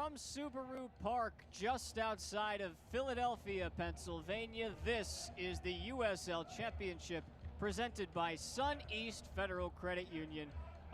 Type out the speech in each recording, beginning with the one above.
From Subaru Park, just outside of Philadelphia, Pennsylvania, this is the USL Championship presented by Sun East Federal Credit Union.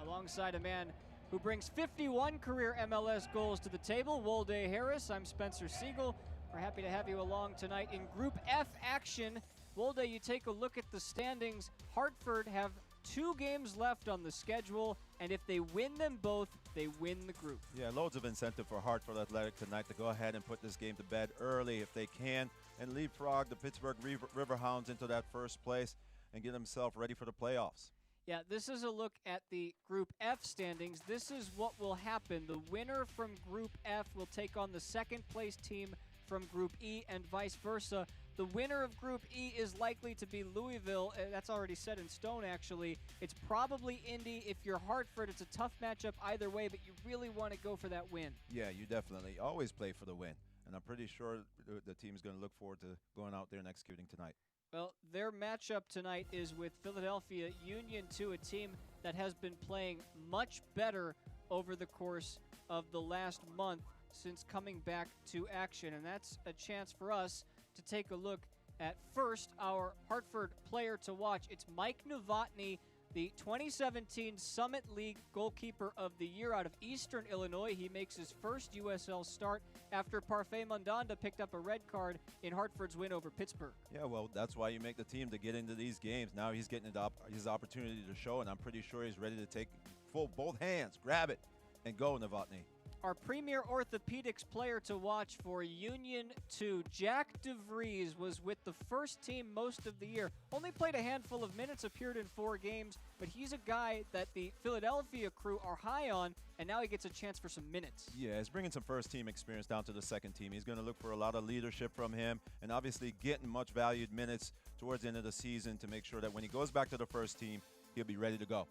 Alongside a man who brings 51 career MLS goals to the table, Wolde Harris, I'm Spencer Siegel. We're happy to have you along tonight in Group F action. Wolde, you take a look at the standings. Hartford have 2 games left on the schedule, and if they win them both, they win the group. Yeah, loads of incentive for Hartford Athletic tonight to go ahead and put this game to bed early if they can and leapfrog the Pittsburgh Riverhounds into that first place and get themselves ready for the playoffs. Yeah, this is a look at the Group F standings. This is what will happen. The winner from Group F will take on the second place team from Group E and vice versa. The winner of Group E is likely to be Louisville. That's already set in stone, actually. It's probably Indy. If you're Hartford, it's a tough matchup either way, but you really want to go for that win. Yeah, you definitely always play for the win. And I'm pretty sure the team's going to look forward to going out there and executing tonight. Well, their matchup tonight is with Philadelphia Union 2, a team that has been playing much better over the course of the last month since coming back to action. And that's a chance for us to take a look at first our Hartford player to watch. It's Mike Novotny, the 2017 Summit League Goalkeeper of the Year out of Eastern Illinois. He makes his first USL start after Parfait Mandanda picked up a red card in Hartford's win over Pittsburgh. Yeah, well, that's why you make the team, to get into these games. Now he's getting his opportunity to show, and I'm pretty sure he's ready to take both hands, grab it, and go, Novotny. Our premier orthopedics player to watch for Union 2, Jack DeVries, was with the first team most of the year. Only played a handful of minutes, appeared in 4 games, but he's a guy that the Philadelphia crew are high on, and now he gets a chance for some minutes. Yeah, he's bringing some first-team experience down to the second team. He's going to look for a lot of leadership from him, and obviously getting much valued minutes towards the end of the season to make sure that when he goes back to the first team, he'll be ready to go.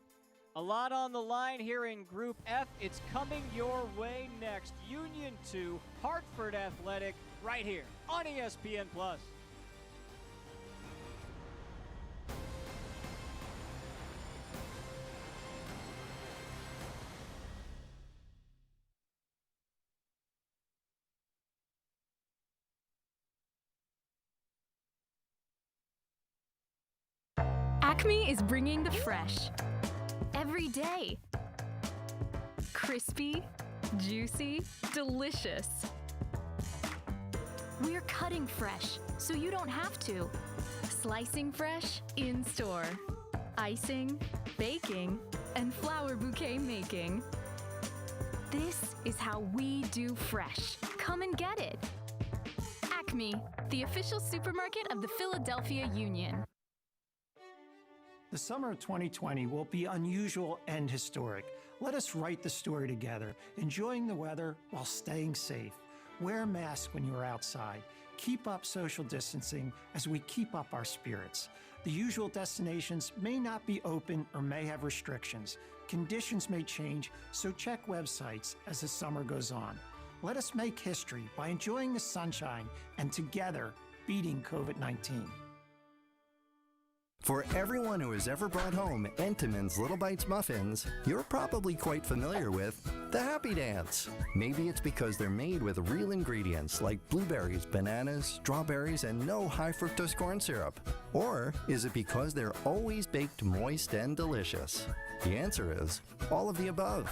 A lot on the line here in Group F. It's coming your way next. Union 2, Hartford Athletic, right here on ESPN+. Acme is bringing the fresh. Every day. Crispy, juicy, delicious. We're cutting fresh, so you don't have to. Slicing fresh in store. Icing, baking, and flower bouquet making. This is how we do fresh. Come and get it. Acme, the official supermarket of the Philadelphia Union. The summer of 2020 will be unusual and historic. Let us write the story together, enjoying the weather while staying safe. Wear a mask when you're outside. Keep up social distancing as we keep up our spirits. The usual destinations may not be open or may have restrictions. Conditions may change, so check websites as the summer goes on. Let us make history by enjoying the sunshine and together beating COVID-19. For everyone who has ever brought home Entenmann's Little Bites muffins, you're probably quite familiar with the Happy Dance. Maybe it's because they're made with real ingredients like blueberries, bananas, strawberries, and no high fructose corn syrup. Or is it because they're always baked moist and delicious? The answer is all of the above.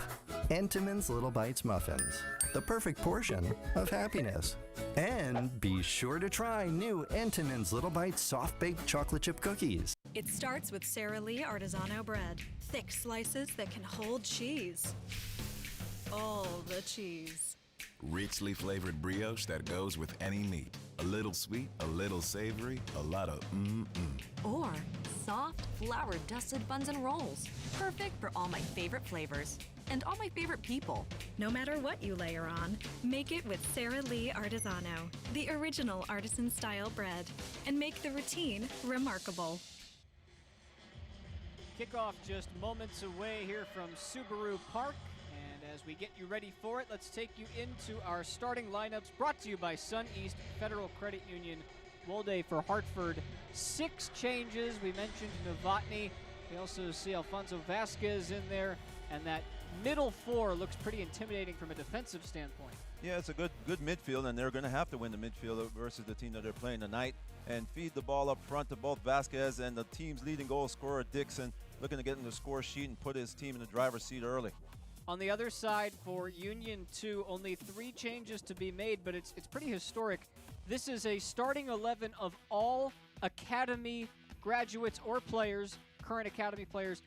Entenmann's Little Bites muffins, the perfect portion of happiness. And be sure to try new Entenmann's Little Bites soft-baked chocolate chip cookies. It starts with Sara Lee Artisano bread. Thick slices that can hold cheese. All the cheese. Richly flavored brioche that goes with any meat. A little sweet, a little savory, a lot of Or soft, flour-dusted buns and rolls. Perfect for all my favorite flavors and all my favorite people. No matter what you layer on, make it with Sara Lee Artisano, the original artisan-style bread, and make the routine remarkable. Kickoff just moments away here from Subaru Park. And as we get you ready for it, let's take you into our starting lineups brought to you by Sun East Federal Credit Union. Wolde for Hartford, 6 changes. We mentioned Novotny. We also see Alfonso Vasquez in there, and that middle four looks pretty intimidating from a defensive standpoint. Yeah, it's a good midfield, and they're going to have to win the midfield versus the team that they're playing tonight and feed the ball up front to both Vasquez and the team's leading goal scorer, Dixon, looking to get in the score sheet and put his team in the driver's seat early. On the other side for Union 2, only 3 changes to be made, but it's pretty historic. This is a starting 11 of all academy graduates or players, current academy players.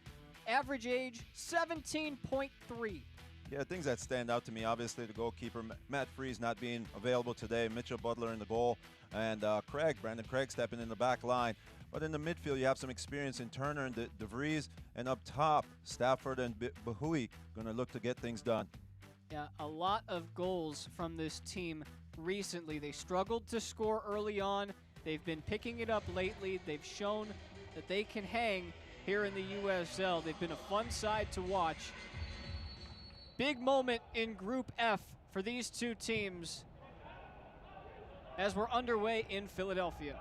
Average age, 17.3. Yeah, things that stand out to me, obviously the goalkeeper, Matt Freese, not being available today, Mitchell Butler in the goal, and Brandon Craig stepping in the back line. But in the midfield, you have some experience in Turner and De Vries, and up top, Stafford and Bahui going to look to get things done. Yeah, a lot of goals from this team recently. They struggled to score early on. They've been picking it up lately. They've shown that they can hang here in the USL. They've been a fun side to watch. Big moment in Group F for these two teams as we're underway in Philadelphia.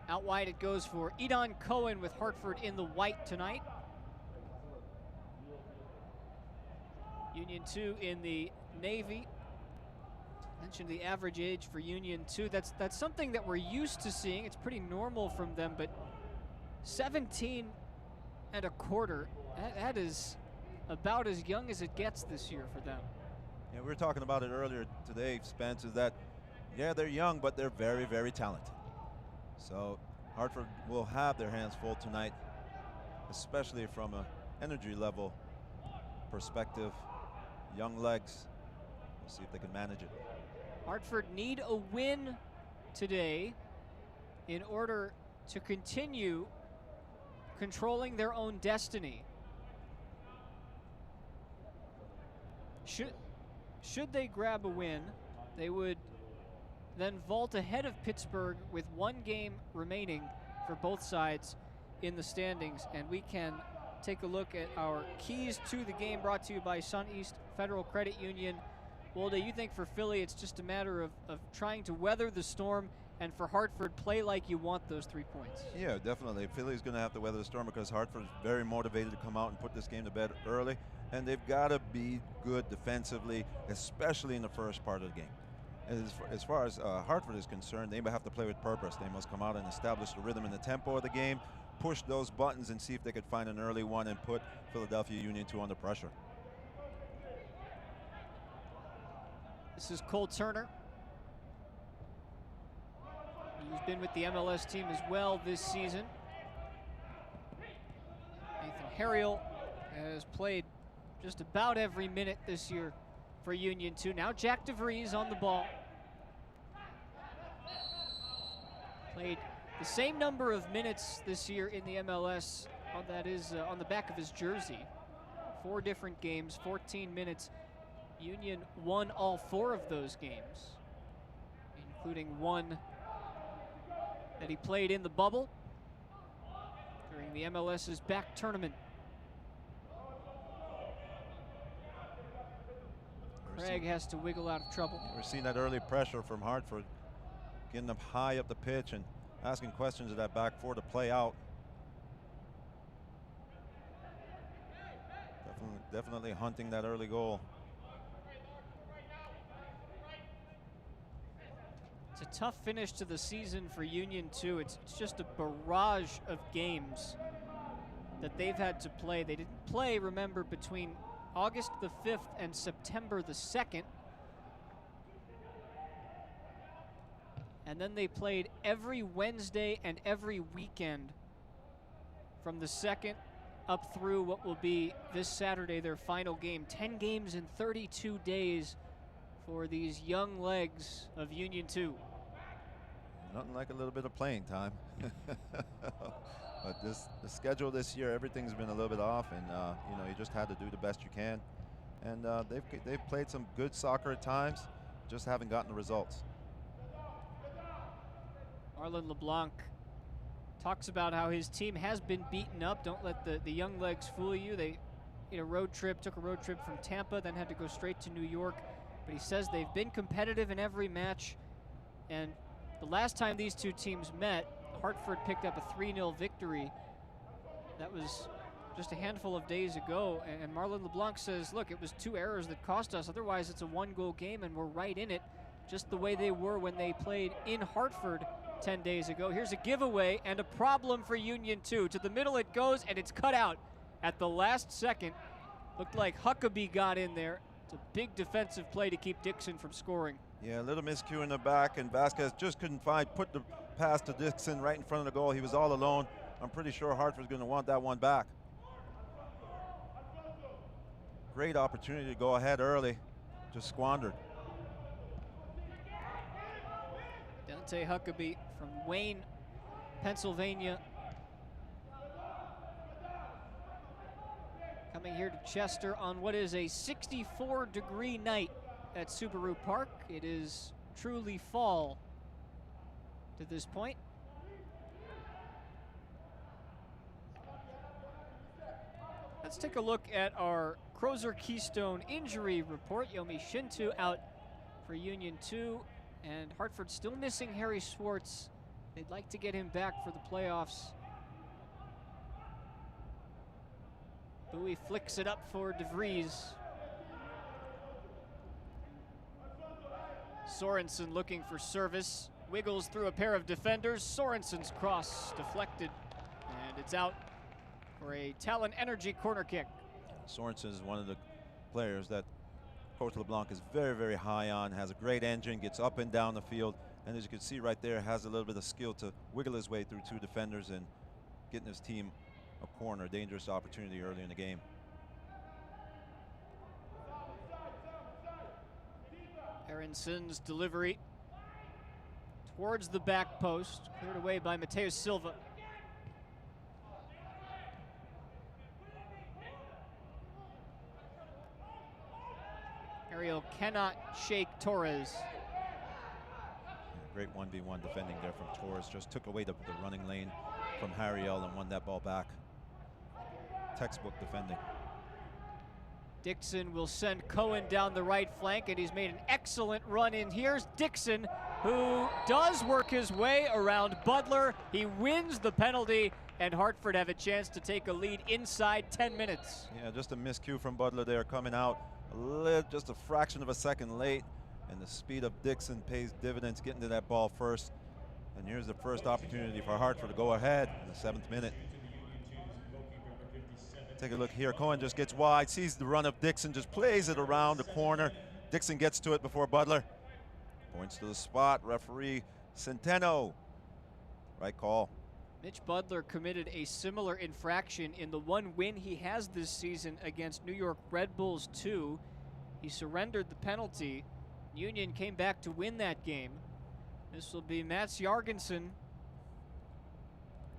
Out wide it goes for Edon Cohen with Hartford in the white tonight. Union 2 in the navy. Mentioned the average age for Union 2. That's something that we're used to seeing. It's pretty normal from them, but 17 and a quarter, that is about as young as it gets this year for them. Yeah, we were talking about it earlier today, Spence, is that, yeah, they're young, but they're very, very talented. So Hartford will have their hands full tonight, especially from an energy level perspective. Young legs. We'll see if they can manage it. Hartford need a win today in order to continue controlling their own destiny. Should they grab a win, they would then vault ahead of Pittsburgh with 1 game remaining for both sides in the standings. And we can take a look at our keys to the game brought to you by Sun East Federal Credit Union. Wolde, you think for Philly it's just a matter of trying to weather the storm, and for Hartford, play like you want those 3 points? Yeah, definitely. Philly's going to have to weather the storm because Hartford's very motivated to come out and put this game to bed early, and they've got to be good defensively, especially in the first part of the game. As far as Hartford is concerned, they have to play with purpose. They must come out and establish the rhythm and the tempo of the game, push those buttons and see if they could find an early one and put Philadelphia Union 2 under pressure. This is Cole Turner. He's been with the MLS team as well this season. Nathan Harriel has played just about every minute this year for Union 2. Now Jack DeVries on the ball. Played the same number of minutes this year in the MLS. That is on the back of his jersey. 4 different games, 14 minutes. Union won all 4 of those games, including one that he played in the bubble during the MLS's back tournament. Craig has to wiggle out of trouble. We're seeing that early pressure from Hartford, getting them high up the pitch and asking questions of that back 4 to play out. Definitely hunting that early goal. It's a tough finish to the season for Union 2. It's just a barrage of games that they've had to play. They didn't play, remember, between August the 5th and September the 2nd. And then they played every Wednesday and every weekend from the 2nd up through what will be this Saturday, their final game. 10 games in 32 days for these young legs of Union 2. Nothing like a little bit of playing time. But the schedule this year, everything's been a little bit off, and you know, you just had to do the best you can. And they've played some good soccer at times, just haven't gotten the results. Marlon LeBlanc talks about how his team has been beaten up. Don't let the young legs fool you. They took a road trip from Tampa, then had to go straight to New York but he says they've been competitive in every match. And the last time these two teams met, Hartford picked up a 3-0 victory. That was just a handful of days ago. And Marlon LeBlanc says, look, it was 2 errors that cost us. Otherwise, it's a 1-goal game, and we're right in it, just the way they were when they played in Hartford 10 days ago. Here's a giveaway and a problem for Union 2. To the middle it goes, and it's cut out at the last second. Looked like Huckabee got in there. It's a big defensive play to keep Dixon from scoring. Yeah, a little miscue in the back, and Vasquez just couldn't put the pass to Dixon right in front of the goal. He was all alone. I'm pretty sure Hartford's going to want that one back. Great opportunity to go ahead early, just squandered. Dante Huckabee from Wayne, Pennsylvania, coming here to Chester on what is a 64-degree night at Subaru Park. It is truly fall to this point. Let's take a look at our Crozer Keystone injury report. Yomi Shintu out for Union 2, and Hartford still missing Harry Schwartz. They'd like to get him back for the playoffs. Bowie flicks it up for DeVries. Sorensen looking for service. Wiggles through a pair of defenders. Sorensen's cross deflected, and it's out for a Talon Energy corner kick. Sorensen is one of the players that Coach LeBlanc is very, very high on, has a great engine, gets up and down the field, and as you can see right there, has a little bit of skill to wiggle his way through 2 defenders and getting his team a corner, dangerous opportunity early in the game. Aronson's delivery towards the back post, cleared away by Mateus Silva. Ariel cannot shake Torres. Great 1v1 defending there from Torres. Just took away the running lane from Harriel and won that ball back. Textbook defending. Dixon will send Cohen down the right flank, and he's made an excellent run in. Here's Dixon, who does work his way around Butler. He wins the penalty, and Hartford have a chance to take a lead inside 10 minutes. Yeah, just a miscue from Butler there, coming out just a fraction of a second late, and the speed of Dixon pays dividends getting to that ball first. And here's the first opportunity for Hartford to go ahead in the 7th minute. Take a look here. Cohen just gets wide, sees the run of Dixon, just plays it around the corner. Dixon gets to it before Butler. Points to the spot. Referee Centeno. Right call. Mitch Butler committed a similar infraction in the one win he has this season against New York Red Bulls 2. He surrendered the penalty. Union came back to win that game. This will be Mats Jorgensen,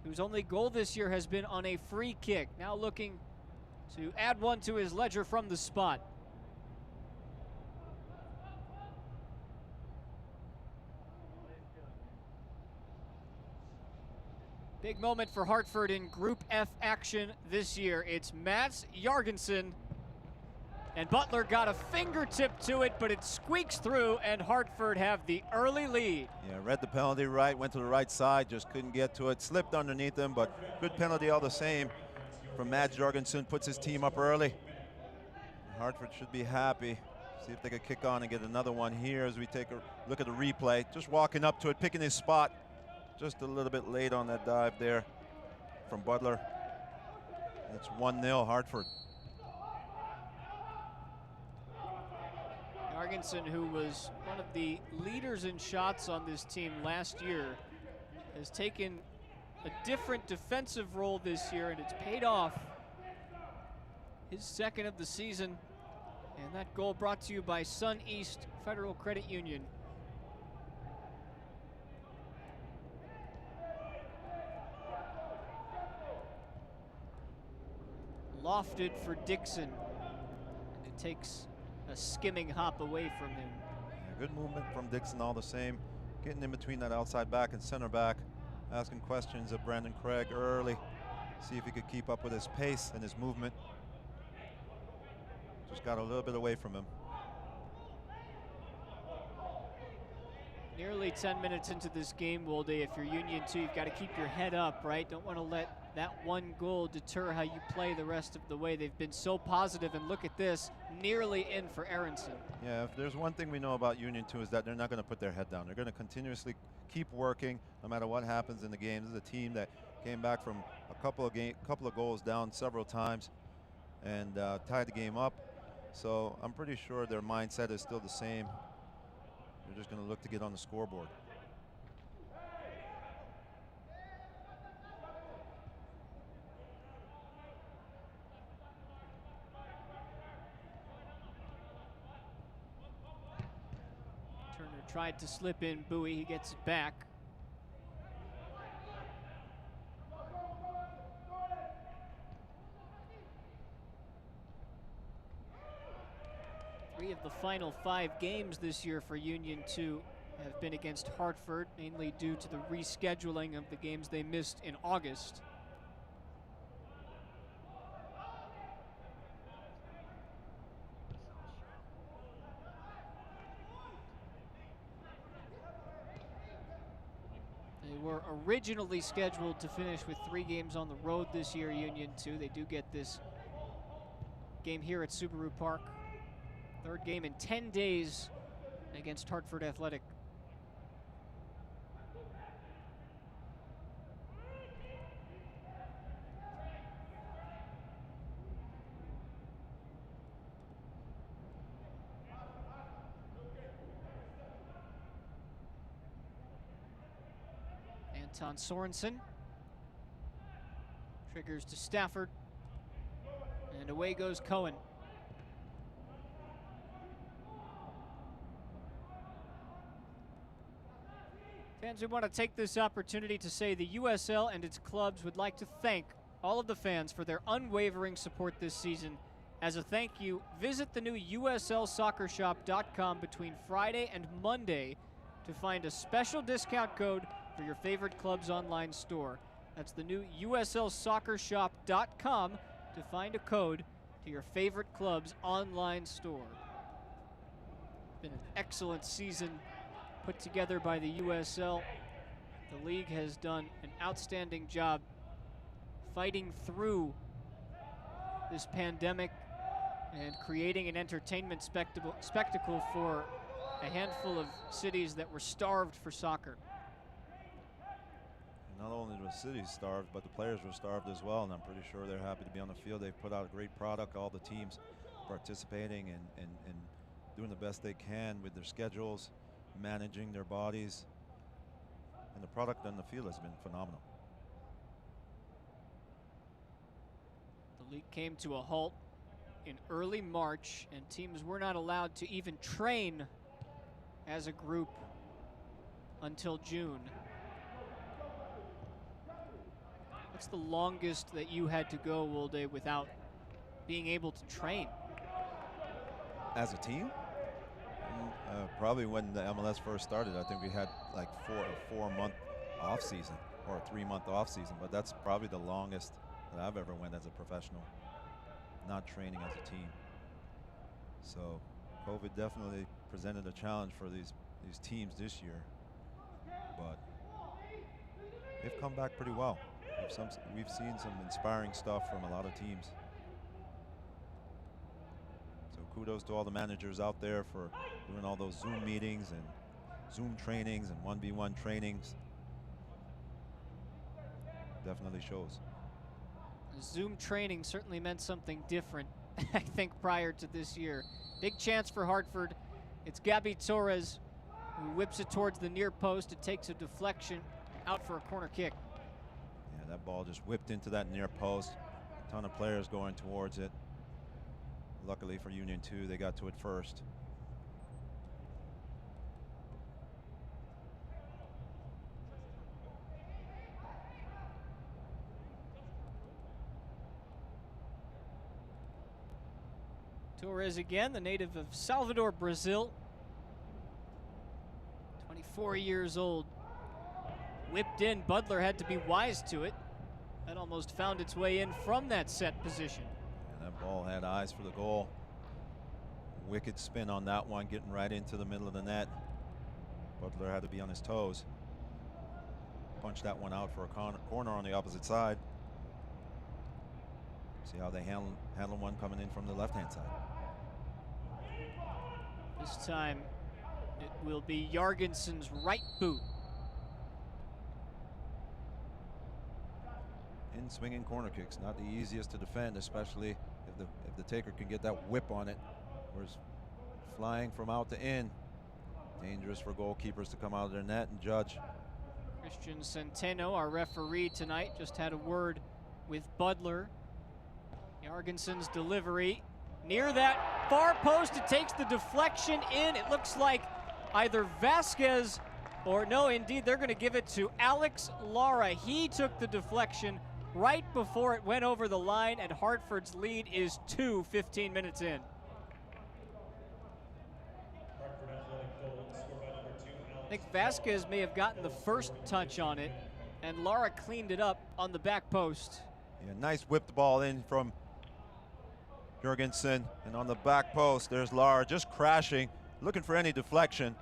whose only goal this year has been on a free kick. Now looking to add one to his ledger from the spot. Big moment for Hartford in Group F action this year. It's Mats Jorgensen, and Butler got a fingertip to it, but it squeaks through, and Hartford have the early lead. Yeah, read the penalty right, went to the right side, just couldn't get to it, slipped underneath him, but good penalty all the same from Mats Jorgensen, puts his team up early. Hartford should be happy. See if they could kick on and get another one here as we take a look at the replay. Just walking up to it, picking his spot. Just a little bit late on that dive there from Butler. It's 1-0 Hartford. Jorgensen, who was one of the leaders in shots on this team last year, has taken a different defensive role this year, and it's paid off. His 2nd of the season, and that goal brought to you by Sun East Federal Credit Union. Lofted for Dixon, and it takes a skimming hop away from him. Yeah, good movement from Dixon all the same, getting in between that outside back and center back, asking questions of Brandon Craig early, see if he could keep up with his pace and his movement. Just got a little bit away from him. Nearly 10 minutes into this game, Wolde, if you're Union 2, you've got to keep your head up, right? Don't want to let that one goal deter how you play the rest of the way. They've been so positive, and look at this, nearly in for Aronson. Yeah, if there's one thing we know about Union 2 is that they're not going to put their head down. They're going to continuously keep working no matter what happens in the game. This is a team that came back from a couple of goals down several times and tied the game up. So I'm pretty sure their mindset is still the same. They're just going to look to get on the scoreboard. Turner tried to slip in Bowie. He gets it back. Three of the final 5 games this year for Union 2 have been against Hartford, mainly due to the rescheduling of the games they missed in August. They were originally scheduled to finish with 3 games on the road this year, Union 2. They do get this game here at Subaru Park. 3rd game in 10 days against Hartford Athletic. Anton Sorensen triggers to Stafford, and away goes Cohen. Fans, we want to take this opportunity to say the USL and its clubs would like to thank all of the fans for their unwavering support this season. As a thank you, visit the new USLsoccershop.com between Friday and Monday to find a special discount code for your favorite club's online store. That's the new USLsoccershop.com to find a code to your favorite club's online store. Been an excellent season put together by the USL. The league has done an outstanding job fighting through this pandemic and creating an entertainment spectacle for a handful of cities that were starved for soccer. Not only were the cities starved, but the players were starved as well, and I'm pretty sure they're happy to be on the field. They've put out a great product, all the teams participating and doing the best they can with their schedules, managing their bodies, and the product on the field has been phenomenal. The league came to a halt in early March, and teams were not allowed to even train as a group until June. What's the longest that you had to go, Wolde, without being able to train? As a team? Probably when the MLS first started. I think we had like a 4-month off season or a 3-month off season, but that's probably the longest that I've ever went as a professional, not training as a team. So COVID definitely presented a challenge for these teams this year, but they've come back pretty well. We've seen some inspiring stuff from a lot of teams. So kudos to all the managers out there for doing all those Zoom meetings and Zoom trainings and 1v1 trainings. Definitely shows. Zoom training certainly meant something different, I think, prior to this year. Big chance for Hartford. It's Gabby Torres who whips it towards the near post. It takes a deflection out for a corner kick. Yeah, that ball just whipped into that near post. A ton of players going towards it. Luckily for Union 2, they got to it first. Torres again, the native of Salvador, Brazil. 24 years old. Whipped in. Butler had to be wise to it. That almost found its way in from that set position. And that ball had eyes for the goal. Wicked spin on that one, getting right into the middle of the net. Butler had to be on his toes. Punch that one out for a corner on the opposite side. See how they handle one coming in from the left-hand side. This time it will be Jorgensen's right boot. In swinging corner kicks, not the easiest to defend, especially if the taker can get that whip on it. Whereas flying from out to in, dangerous for goalkeepers to come out of their net and judge. Christian Centeno, our referee tonight, just had a word with Butler. Jorgensen's delivery near that far post. It takes the deflection in. It looks like either Vasquez or no, indeed, they're going to give it to Alex Lara. He took the deflection right before it went over the line, and Hartford's lead is 2 15 minutes in. I think Vasquez may have gotten the first touch on it, and Lara cleaned it up on the back post. Yeah, nice whipped ball in from Jorgensen, and on the back post, there's Lara just crashing, looking for any deflection.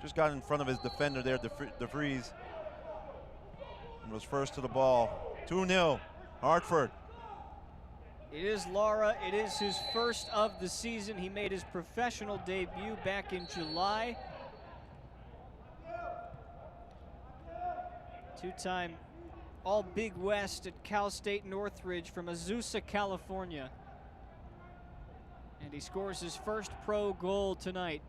Just got in front of his defender there, De Vries, and was first to the ball. 2-0, Hartford. It is Lara. It is his first of the season. He made his professional debut back in July. Two-time All Big West at Cal State Northridge from Azusa, California. And he scores his first pro goal tonight.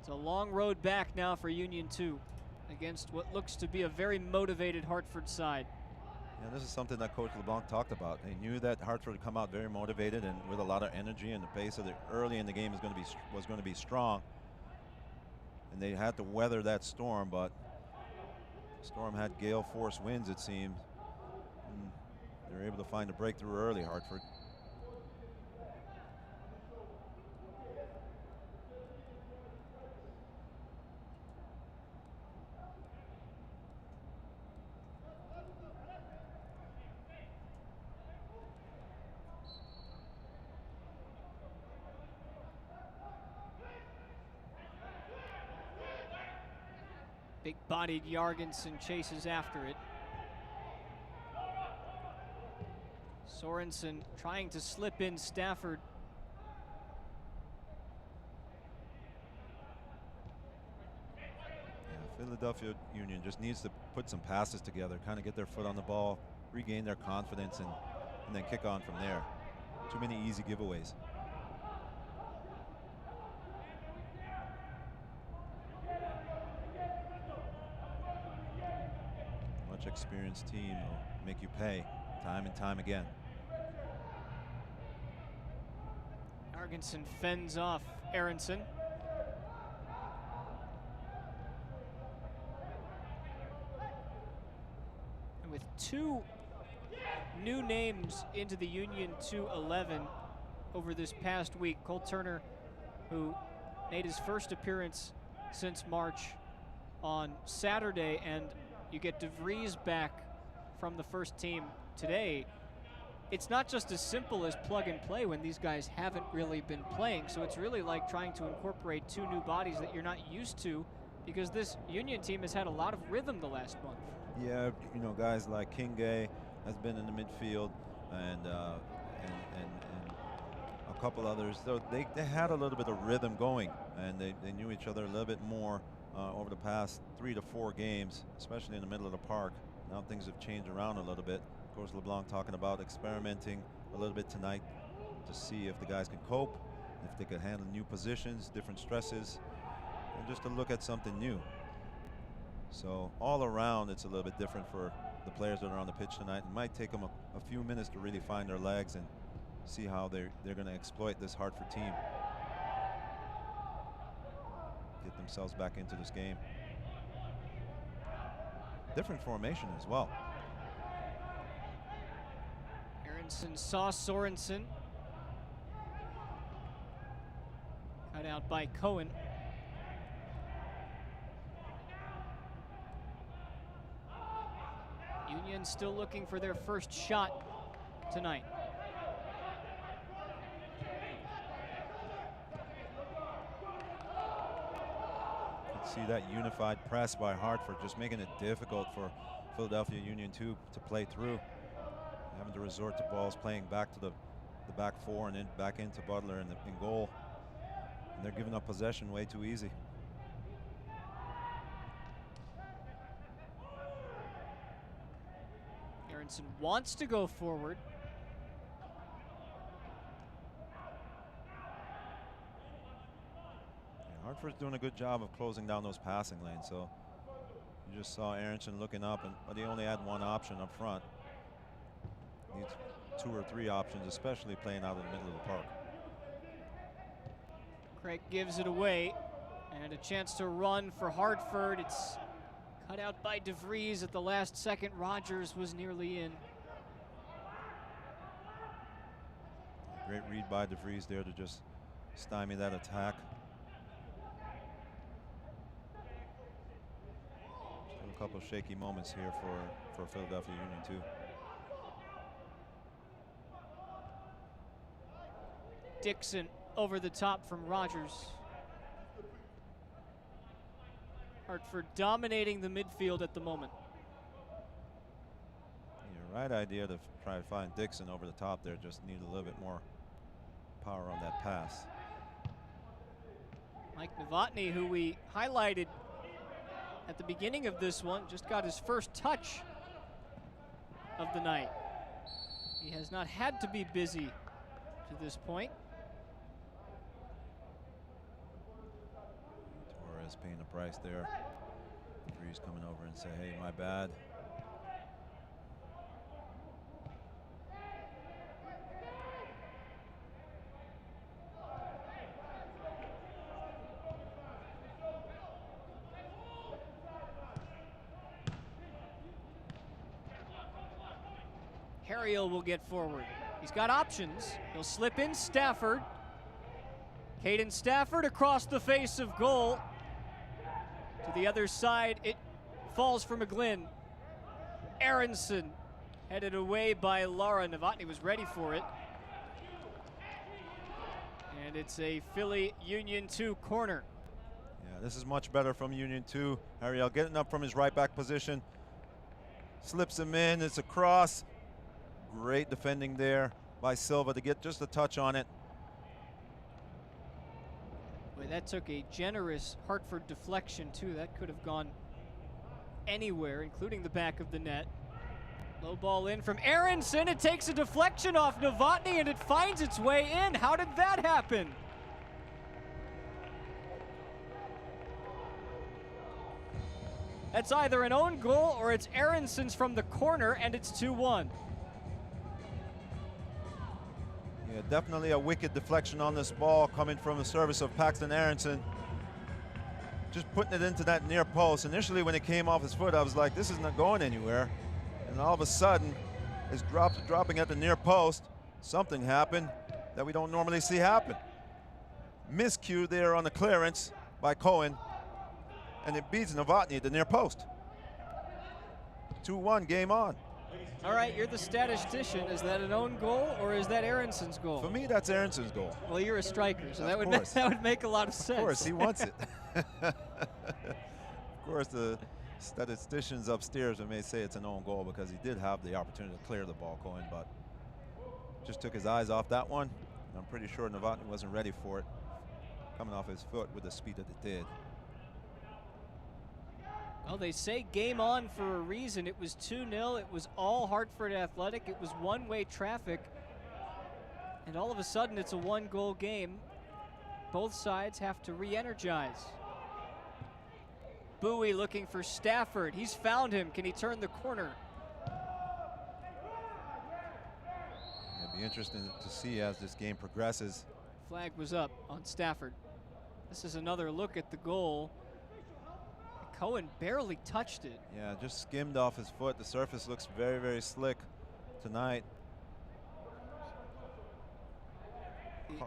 It's a long road back now for Union 2 against what looks to be a very motivated Hartford side. Yeah, this is something that Coach LeBlanc talked about. They knew that Hartford would come out very motivated and with a lot of energy, and the pace of the early in the game was going to be strong. And they had to weather that storm, but the storm had gale force winds, it seemed. And they were able to find a breakthrough early, Hartford. Big-bodied Jorgensen chases after it. Sorensen trying to slip in Stafford. Yeah, Philadelphia Union just needs to put some passes together, kind of get their foot on the ball, regain their confidence, and then kick on from there. Too many easy giveaways. Experienced team will make you pay time and time again. Jorgensen fends off Aronson. And with two new names into the Union 2-11 over this past week, Cole Turner, who made his first appearance since March on Saturday, and you get De Vries back from the first team today. It's not just as simple as plug and play when these guys haven't really been playing. So it's really like trying to incorporate two new bodies that you're not used to, because this Union team has had a lot of rhythm the last month. Yeah, you know, guys like Kinge has been in the midfield, and a couple others. So they had a little bit of rhythm going, and they knew each other a little bit more over the past 3 to 4 games, especially in the middle of the park. Now things have changed around a little bit. Coach LeBlanc talking about experimenting a little bit tonight to see if the guys can cope, if they can handle new positions, different stresses, and just to look at something new. So all around, it's a little bit different for the players that are on the pitch tonight. It might take them a few minutes to really find their legs and see how they're going to exploit this Hartford team. Get themselves back into this game. Different formation as well. Aronson saw Sorensen. Cut out by Cohen. Union still looking for their first shot tonight. See that unified press by Hartford, just making it difficult for Philadelphia Union 2 to play through. Having to resort to balls playing back to the back four and then back into Butler in goal. And they're giving up possession way too easy. Aronson wants to go forward. Hartford's doing a good job of closing down those passing lanes. So you just saw Aronson looking up, but he only had one option up front. Needs 2 or 3 options, especially playing out in the middle of the park. Craig gives it away, and a chance to run for Hartford. It's cut out by DeVries at the last second. Rogers was nearly in. Great read by DeVries there to just stymie that attack. Still a couple of shaky moments here for Philadelphia Union 2. Dixon over the top from Rogers. Hartford dominating the midfield at the moment. Yeah, right idea to try to find Dixon over the top there. Just need a little bit more power on that pass. Mike Novotny, who we highlighted at the beginning of this one, just got his first touch of the night. He has not had to be busy to this point. Torres paying the price there. DeVries coming over and say, hey, my bad. Harriel will get forward. He's got options. He'll slip in Stafford. Caden Stafford across the face of goal. To the other side, it falls for McGlynn. Aronson headed away by Lara. Novotny was ready for it. And it's a Philly Union 2 corner. Yeah, this is much better from Union 2. Harriel getting up from his right back position. Slips him in. It's a cross. Great defending there by Silva to get just a touch on it. Boy, that took a generous Hartford deflection too. That could have gone anywhere, including the back of the net. Low ball in from Aronson. It takes a deflection off Novotny and it finds its way in. How did that happen? That's either an own goal or it's Aronson's from the corner, and it's 2-1. Yeah, definitely a wicked deflection on this ball coming from the service of Paxton Aronson. Just putting it into that near post. Initially when it came off his foot, I was like, this is not going anywhere. And all of a sudden, it's dropping at the near post. Something happened that we don't normally see happen. Miscue there on the clearance by Cohen. And it beats Novotny at the near post. 2-1, game on. All right, you're the statistician. Is that an own goal or is that Aronson's goal? For me, that's Aronson's goal. Well, you're a striker, so that would make a lot of sense. Of course, he wants it. Of course, the statisticians upstairs may say it's an own goal because he did have the opportunity to clear the ball, Cohen, but just took his eyes off that one. And I'm pretty sure Novotny wasn't ready for it, coming off his foot with the speed that it did. Well, they say game on for a reason. It was 2-0. It was all Hartford Athletic. It was one-way traffic. And all of a sudden, it's a one-goal game. Both sides have to re-energize. Bowie looking for Stafford. He's found him. Can he turn the corner? It'll be interesting to see as this game progresses. Flag was up on Stafford. This is another look at the goal. Cohen barely touched it. Yeah, just skimmed off his foot. The surface looks very, very slick tonight. The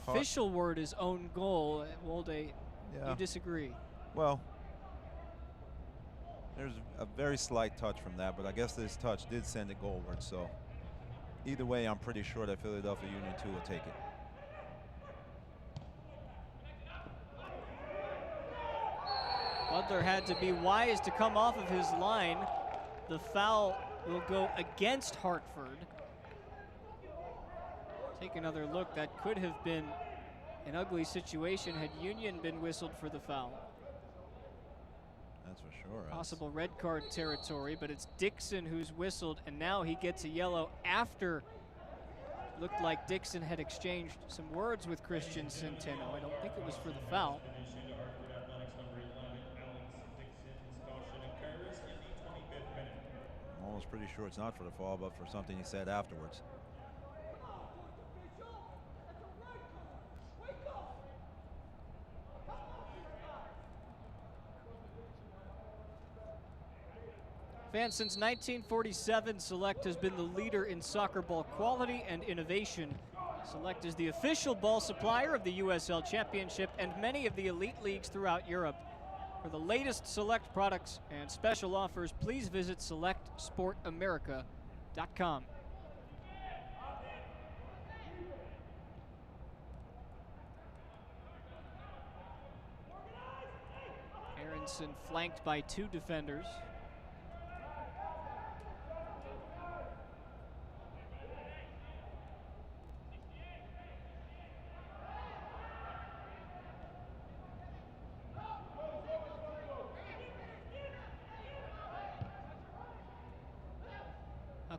official word is own goal. Wolde, you disagree? Well, there's a very slight touch from that, but I guess this touch did send it goalward. So either way, I'm pretty sure that Philadelphia Union 2 will take it. Adler had to be wise to come off of his line. The foul will go against Hartford. Take another look. That could have been an ugly situation had Union been whistled for the foul. That's for sure. Possible red card territory, but it's Dixon who's whistled, and now he gets a yellow after looked like Dixon had exchanged some words with Christian Centeno. I don't think it was for the foul. I'm almost pretty sure it's not for the foul, but for something he said afterwards. Fans, since 1947, Select has been the leader in soccer ball quality and innovation. Select is the official ball supplier of the USL Championship and many of the elite leagues throughout Europe. For the latest Select products and special offers, please visit selectsportamerica.com. Aronson flanked by two defenders.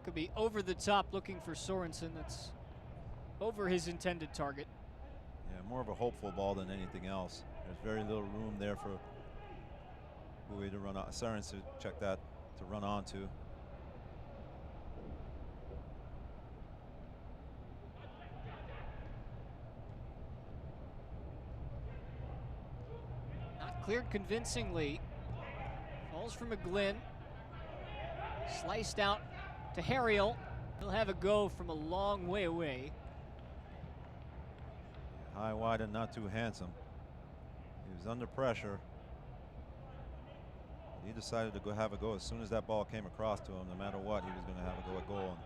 Could be over the top looking for Sorensen. That's over his intended target. Yeah, more of a hopeful ball than anything else. There's very little room there for Bowie to run on. Sorensen, check that, to run onto. Not cleared convincingly. Falls from McGlynn. Sliced out to Harriel. He'll have a go from a long way away. High, wide, and not too handsome. He was under pressure. He decided to go have a go as soon as that ball came across to him. No matter what, he was going to have a go at goal. And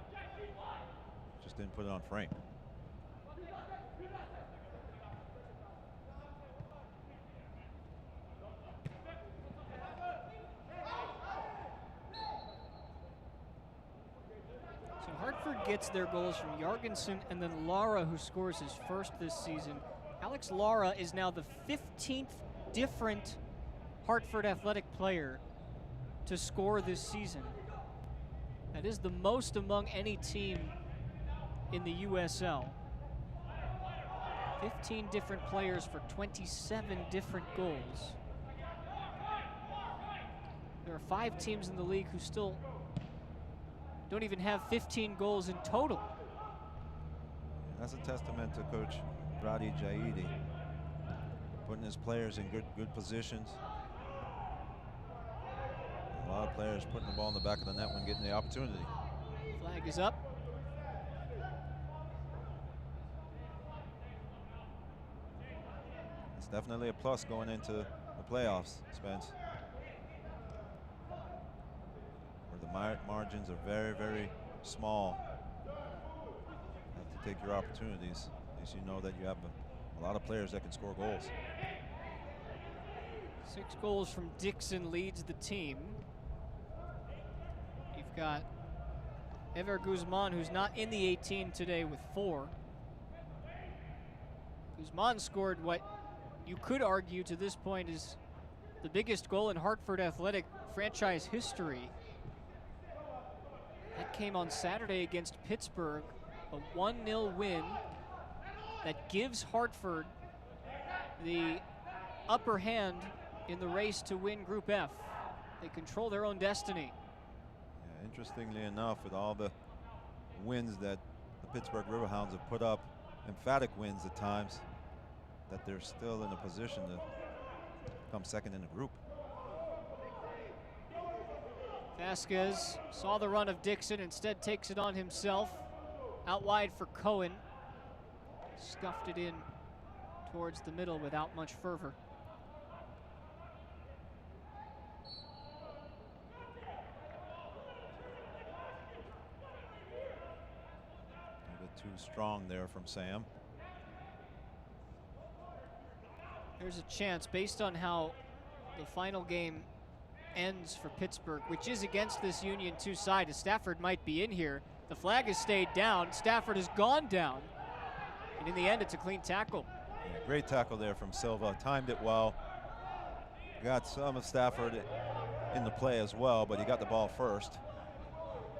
just didn't put it on frame. Hartford gets their goals from Jorgensen and then Lara, who scores his first this season. Alex Lara is now the 15th different Hartford Athletic player to score this season. That is the most among any team in the USL. 15 different players for 27 different goals. There are 5 teams in the league who still don't even have 15 goals in total. That's a testament to Coach Radi Jaidi, putting his players in good positions. A lot of players putting the ball in the back of the net when getting the opportunity. Flag is up. It's definitely a plus going into the playoffs, Spence. Where the margins are very, very small. You have to take your opportunities. At least you know that you have a lot of players that can score goals. 6 goals from Dixon leads the team. You've got Ever Guzman, who's not in the 18 today, with 4. Guzman scored what you could argue to this point is the biggest goal in Hartford Athletic franchise history. That came on Saturday against Pittsburgh, a 1-0 win that gives Hartford the upper hand in the race to win Group F. They control their own destiny. Yeah, interestingly enough, with all the wins that the Pittsburgh Riverhounds have put up, emphatic wins at times, that they're still in a position to come second in the group. Vasquez saw the run of Dixon, instead takes it on himself. Out wide for Cohen. Scuffed it in towards the middle without much fervor. A bit too strong there from Sam. There's a chance, based on how the final game ends for Pittsburgh, which is against this Union 2 side, as Stafford might be in here. The flag has stayed down. Stafford has gone down. And in the end, it's a clean tackle. Yeah, great tackle there from Silva. Timed it well. Got some of Stafford in the play as well, but he got the ball first.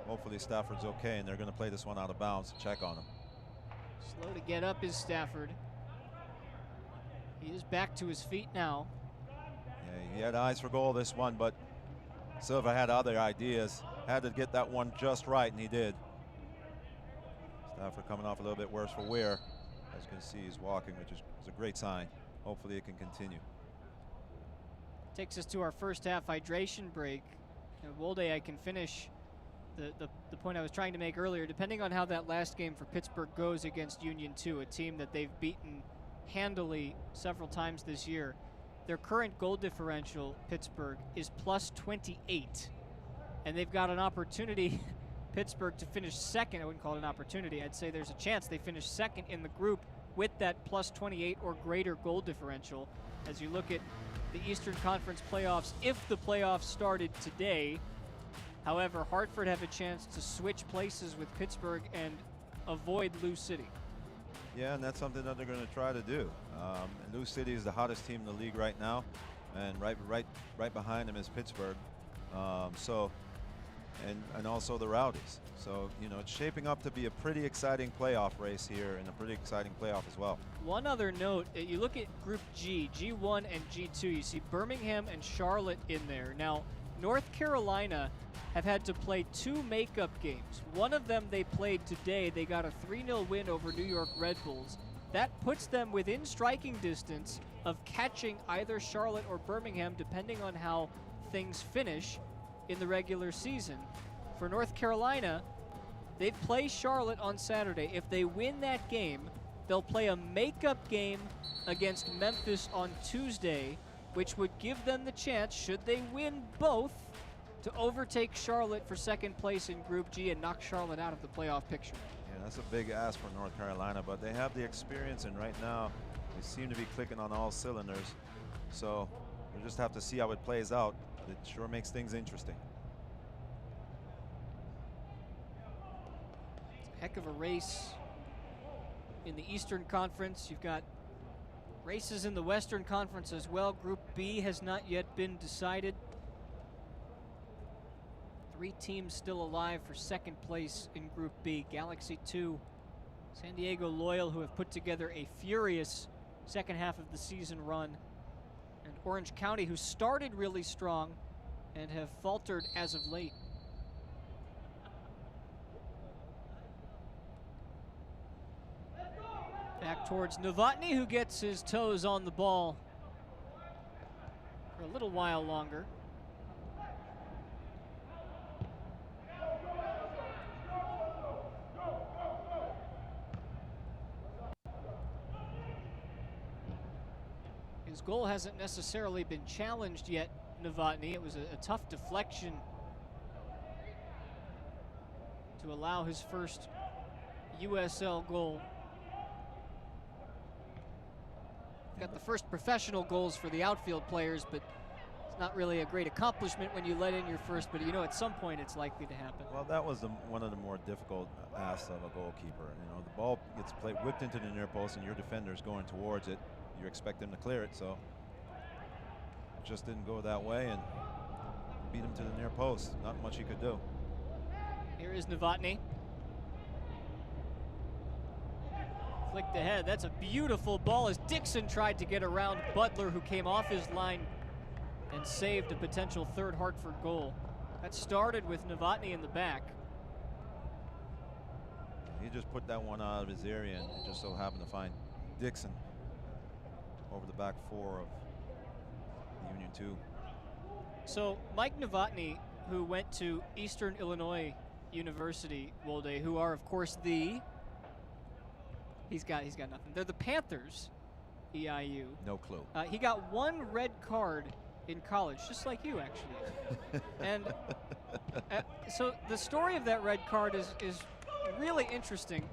Hopefully Stafford's okay, and they're going to play this one out of bounds to check on him. Slow to get up is Stafford. He is back to his feet now. Yeah, he had eyes for goal this one, but Silva had other ideas. Had to get that one just right, and he did. Stafford coming off a little bit worse for wear. As you can see, he's walking, which is a great sign. Hopefully it can continue. Takes us to our first half hydration break. And Wolde, I can finish the point I was trying to make earlier. Depending on how that last game for Pittsburgh goes against Union 2, a team that they've beaten handily several times this year, their current goal differential, Pittsburgh, is plus 28. And they've got an opportunity, Pittsburgh, to finish second. I wouldn't call it an opportunity. I'd say there's a chance they finish second in the group with that plus 28 or greater goal differential. As you look at the Eastern Conference playoffs, if the playoffs started today. However, Hartford have a chance to switch places with Pittsburgh and avoid Lou City. Yeah, and that's something that they're going to try to do. Lou City is the hottest team in the league right now, and right behind them is Pittsburgh. And also the Rowdies. So, you know, it's shaping up to be a pretty exciting playoff race here, and a pretty exciting playoff as well. One other note, you look at Group G, G1 and G2, you see Birmingham and Charlotte in there. Now, North Carolina have had to play 2 makeup games. One of them they played today. They got a 3-0 win over New York Red Bulls. That puts them within striking distance of catching either Charlotte or Birmingham, depending on how things finish in the regular season. For North Carolina, they play Charlotte on Saturday. If they win that game, they'll play a makeup game against Memphis on Tuesday, which would give them the chance, should they win both, to overtake Charlotte for second place in Group G and knock Charlotte out of the playoff picture. Yeah, that's a big ask for North Carolina, but they have the experience, and right now they seem to be clicking on all cylinders. So we'll just have to see how it plays out. It sure makes things interesting. Heck of a race in the Eastern Conference. You've got races in the Western Conference as well. Group B has not yet been decided. 3 teams still alive for second place in Group B. Galaxy 2, San Diego Loyal, who have put together a furious second half of the season run, and Orange County, who started really strong and have faltered as of late. Back towards Novotny, who gets his toes on the ball for a little while longer. His goal hasn't necessarily been challenged yet, Novotny. It was a tough deflection to allow his first USL goal. Got the first professional goals for the outfield players, but it's not really a great accomplishment when you let in your first, but you know at some point it's likely to happen. Well, that was one of the more difficult asks of a goalkeeper. You know, the ball gets whipped into the near post and your defender's going towards it. You expect them to clear it, so it just didn't go that way and beat him to the near post. Not much he could do. Here is Novotny. Flicked ahead. That's a beautiful ball as Dixon tried to get around Butler, who came off his line and saved a potential third Hartford goal. That started with Novotny in the back. He just put that one out of his area and it just so happened to find Dixon over the back 4 of Union 2. So Mike Novotny, who went to Eastern Illinois University, Wolde, who are of course He's got nothing. They're the Panthers, EIU. No clue. He got 1 red card in college, just like you, actually. And so the story of that red card is really interesting.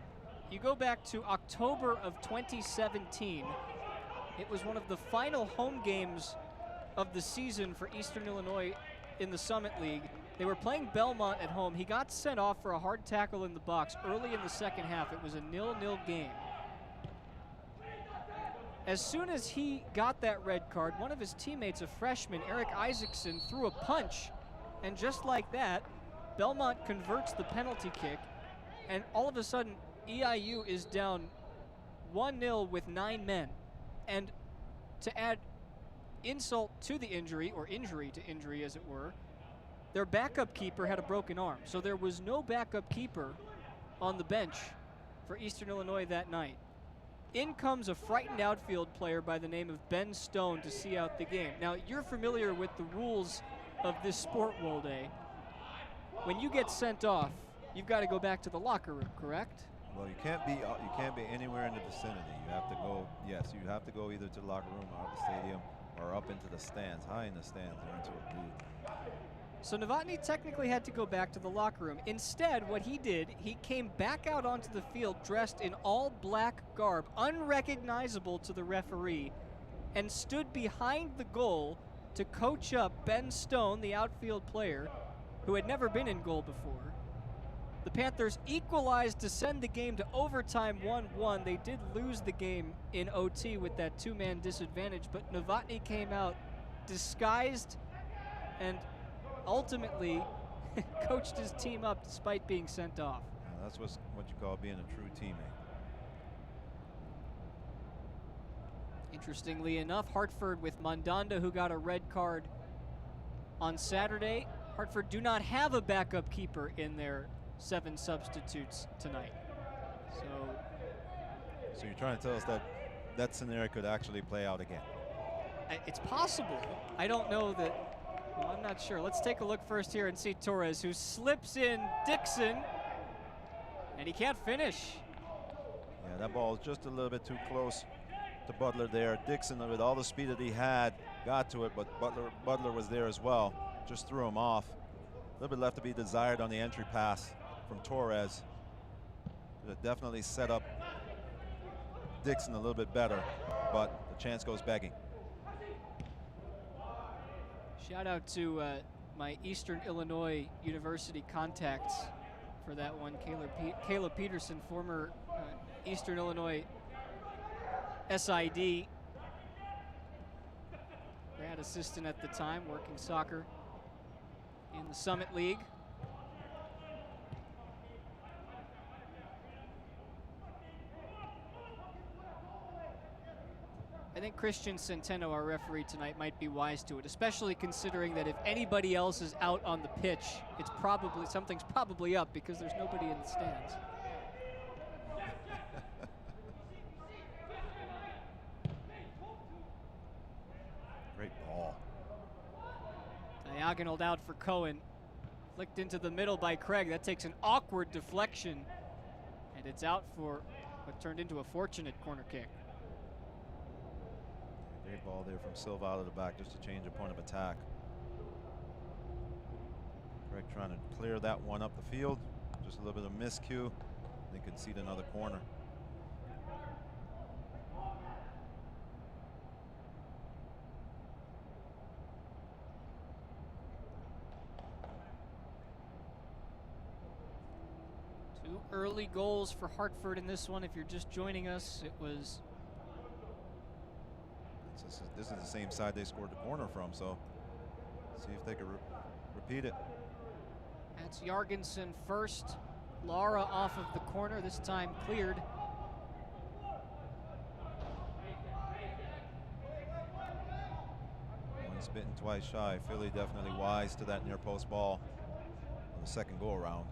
You go back to October of 2017. It was one of the final home games of the season for Eastern Illinois in the Summit League. They were playing Belmont at home. He got sent off for a hard tackle in the box early in the second half. It was a 0-0 game. As soon as he got that red card, one of his teammates, a freshman, Eric Isaacson, threw a punch. And just like that, Belmont converts the penalty kick. And all of a sudden, EIU is down 1-0 with 9 men. And to add insult to the injury, or injury to injury as it were, their backup keeper had a broken arm. So there was no backup keeper on the bench for Eastern Illinois that night. In comes a frightened outfield player by the name of Ben Stone to see out the game. Now, you're familiar with the rules of this sport, Wolde. When you get sent off, you've got to go back to the locker room, correct? Well, you can't be anywhere in the vicinity. You have to go. Yes, you have to go either to the locker room or the stadium or up into the stands, high in the stands, or into a booth. So Novotny technically had to go back to the locker room. Instead, what he did, he came back out onto the field dressed in all black garb, unrecognizable to the referee, and stood behind the goal to coach up Ben Stone, the outfield player, who had never been in goal before. The Panthers equalized to send the game to overtime 1-1. They did lose the game in OT with that two-man disadvantage, but Novotny came out disguised and ultimately coached his team up despite being sent off. That's what you call being a true teammate. Interestingly enough, Hartford with Mandanda, who got a red card on Saturday. Hartford do not have a backup keeper in their 7 substitutes tonight. So you're trying to tell us that scenario could actually play out again? It's possible. I don't know that. Well, I'm not sure. Let's take a look first here and see Torres, who slips in Dixon, and he can't finish. Yeah, that ball is just a little bit too close to Butler there. Dixon, with all the speed that he had, got to it, but Butler was there as well. Just threw him off. A little bit left to be desired on the entry pass from Torres. It definitely set up Dixon a little bit better, but the chance goes begging. Shout out to my Eastern Illinois University contacts for that one. Caleb Peterson, former Eastern Illinois SID, grad assistant at the time, working soccer in the Summit League. I think Christian Centeno, our referee tonight, might be wise to it, especially considering that if anybody else is out on the pitch, it's probably something's probably up because there's nobody in the stands. Great ball. Diagonaled out for Cohen. Flicked into the middle by Craig. That takes an awkward deflection, and it's out for what turned into a fortunate corner kick. Great ball there from Silva out of the back just to change a point of attack. Craig trying to clear that one up the field. Just a little bit of miscue. They concede another corner. Two early goals for Hartford in this one. If you're just joining us, it was... This is the same side they scored the corner from, so see if they can repeat it. That's Jorgensen first. Lara off of the corner, this time cleared. Once bitten, twice shy. Philly definitely wise to that near post ball on the second go around.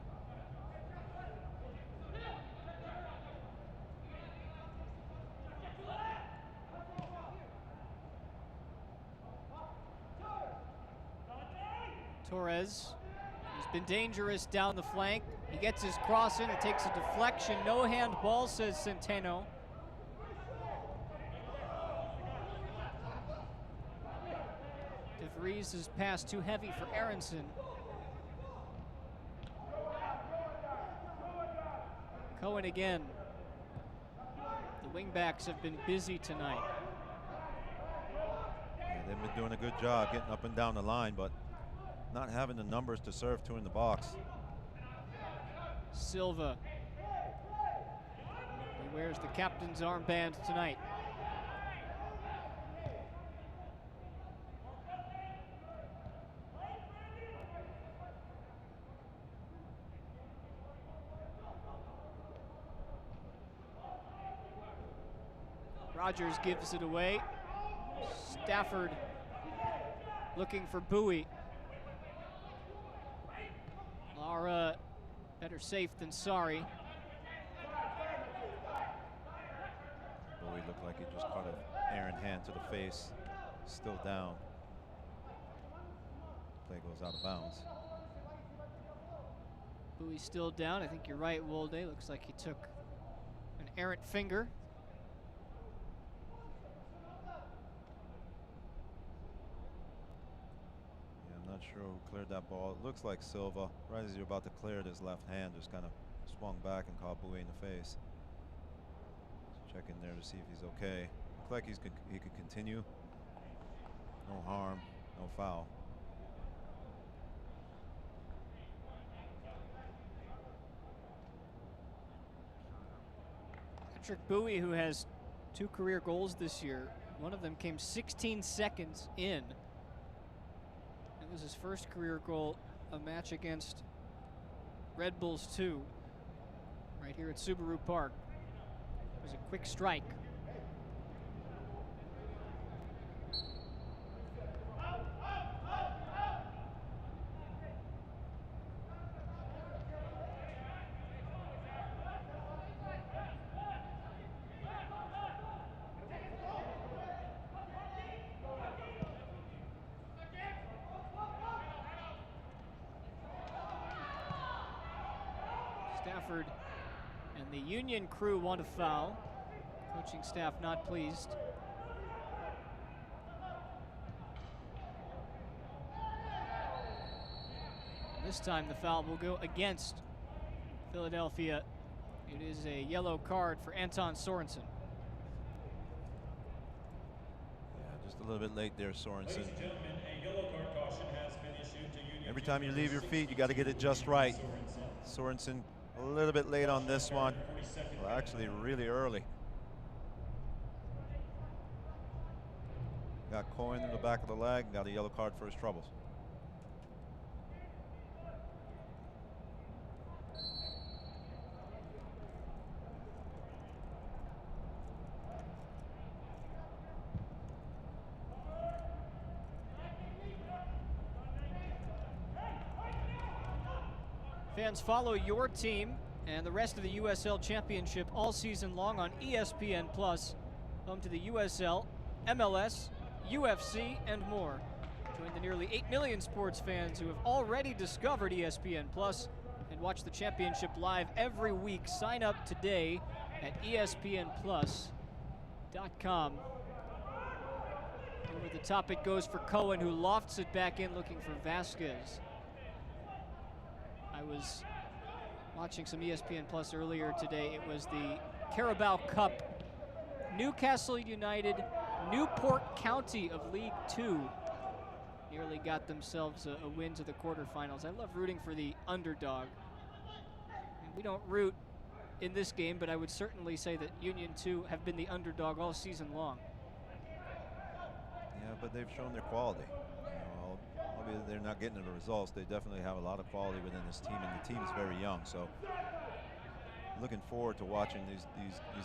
Torres, he's been dangerous down the flank. He gets his cross in, it takes a deflection. No hand ball, says Centeno. DeVries' pass too heavy for Aronson. Cohen again. The wingbacks have been busy tonight. Yeah, They've been doing a good job getting up and down the line, but not having the numbers to serve to in the box. Silva. He wears the captain's armband tonight. Rogers gives it away. Stafford looking for Bowie. Lara, better safe than sorry. Bowie looked like he just caught an errant hand to the face. Still down. Play goes out of bounds. Bowie still down. I think you're right, Wolde. Looks like he took an errant finger. Not sure who cleared that ball. It looks like Silva. Right as you're about to clear it, his left hand just kind of swung back and caught Bowie in the face. Just check in there to see if he's okay. Looks like he could continue. No harm, no foul. Patrick Bowie, who has 2 career goals this year. One of them came 16 seconds in. It was his first career goal, a match against Red Bulls 2, right here at Subaru Park. It was a quick strike. Stafford and the Union crew want a foul. Coaching staff not pleased. This time the foul will go against Philadelphia. It is a yellow card for Anton Sorensen. Yeah, just a little bit late there, Sorensen. Every time you leave your feet, you got to get it just right. Sorensen a little bit late on this one. Well, actually really early. Got Cohen in the back of the leg, got a yellow card for his troubles. Fans, follow your team and the rest of the USL Championship all season long on ESPN+, home to the USL, MLS, UFC, and more. Join the nearly 8 million sports fans who have already discovered ESPN+ and watch the championship live every week. Sign up today at ESPNplus.com. Over the top it goes for Cohen, who lofts it back in looking for Vasquez. I was watching some ESPN Plus earlier today. It was the Carabao Cup. Newcastle United, Newport County of League Two nearly got themselves a win to the quarterfinals. I love rooting for the underdog. And we don't root in this game, but I would certainly say that Union 2 have been the underdog all season long. Yeah, but they've shown their quality. Maybe they're not getting the results. They definitely have a lot of quality within this team, and the team is very young. So, looking forward to watching these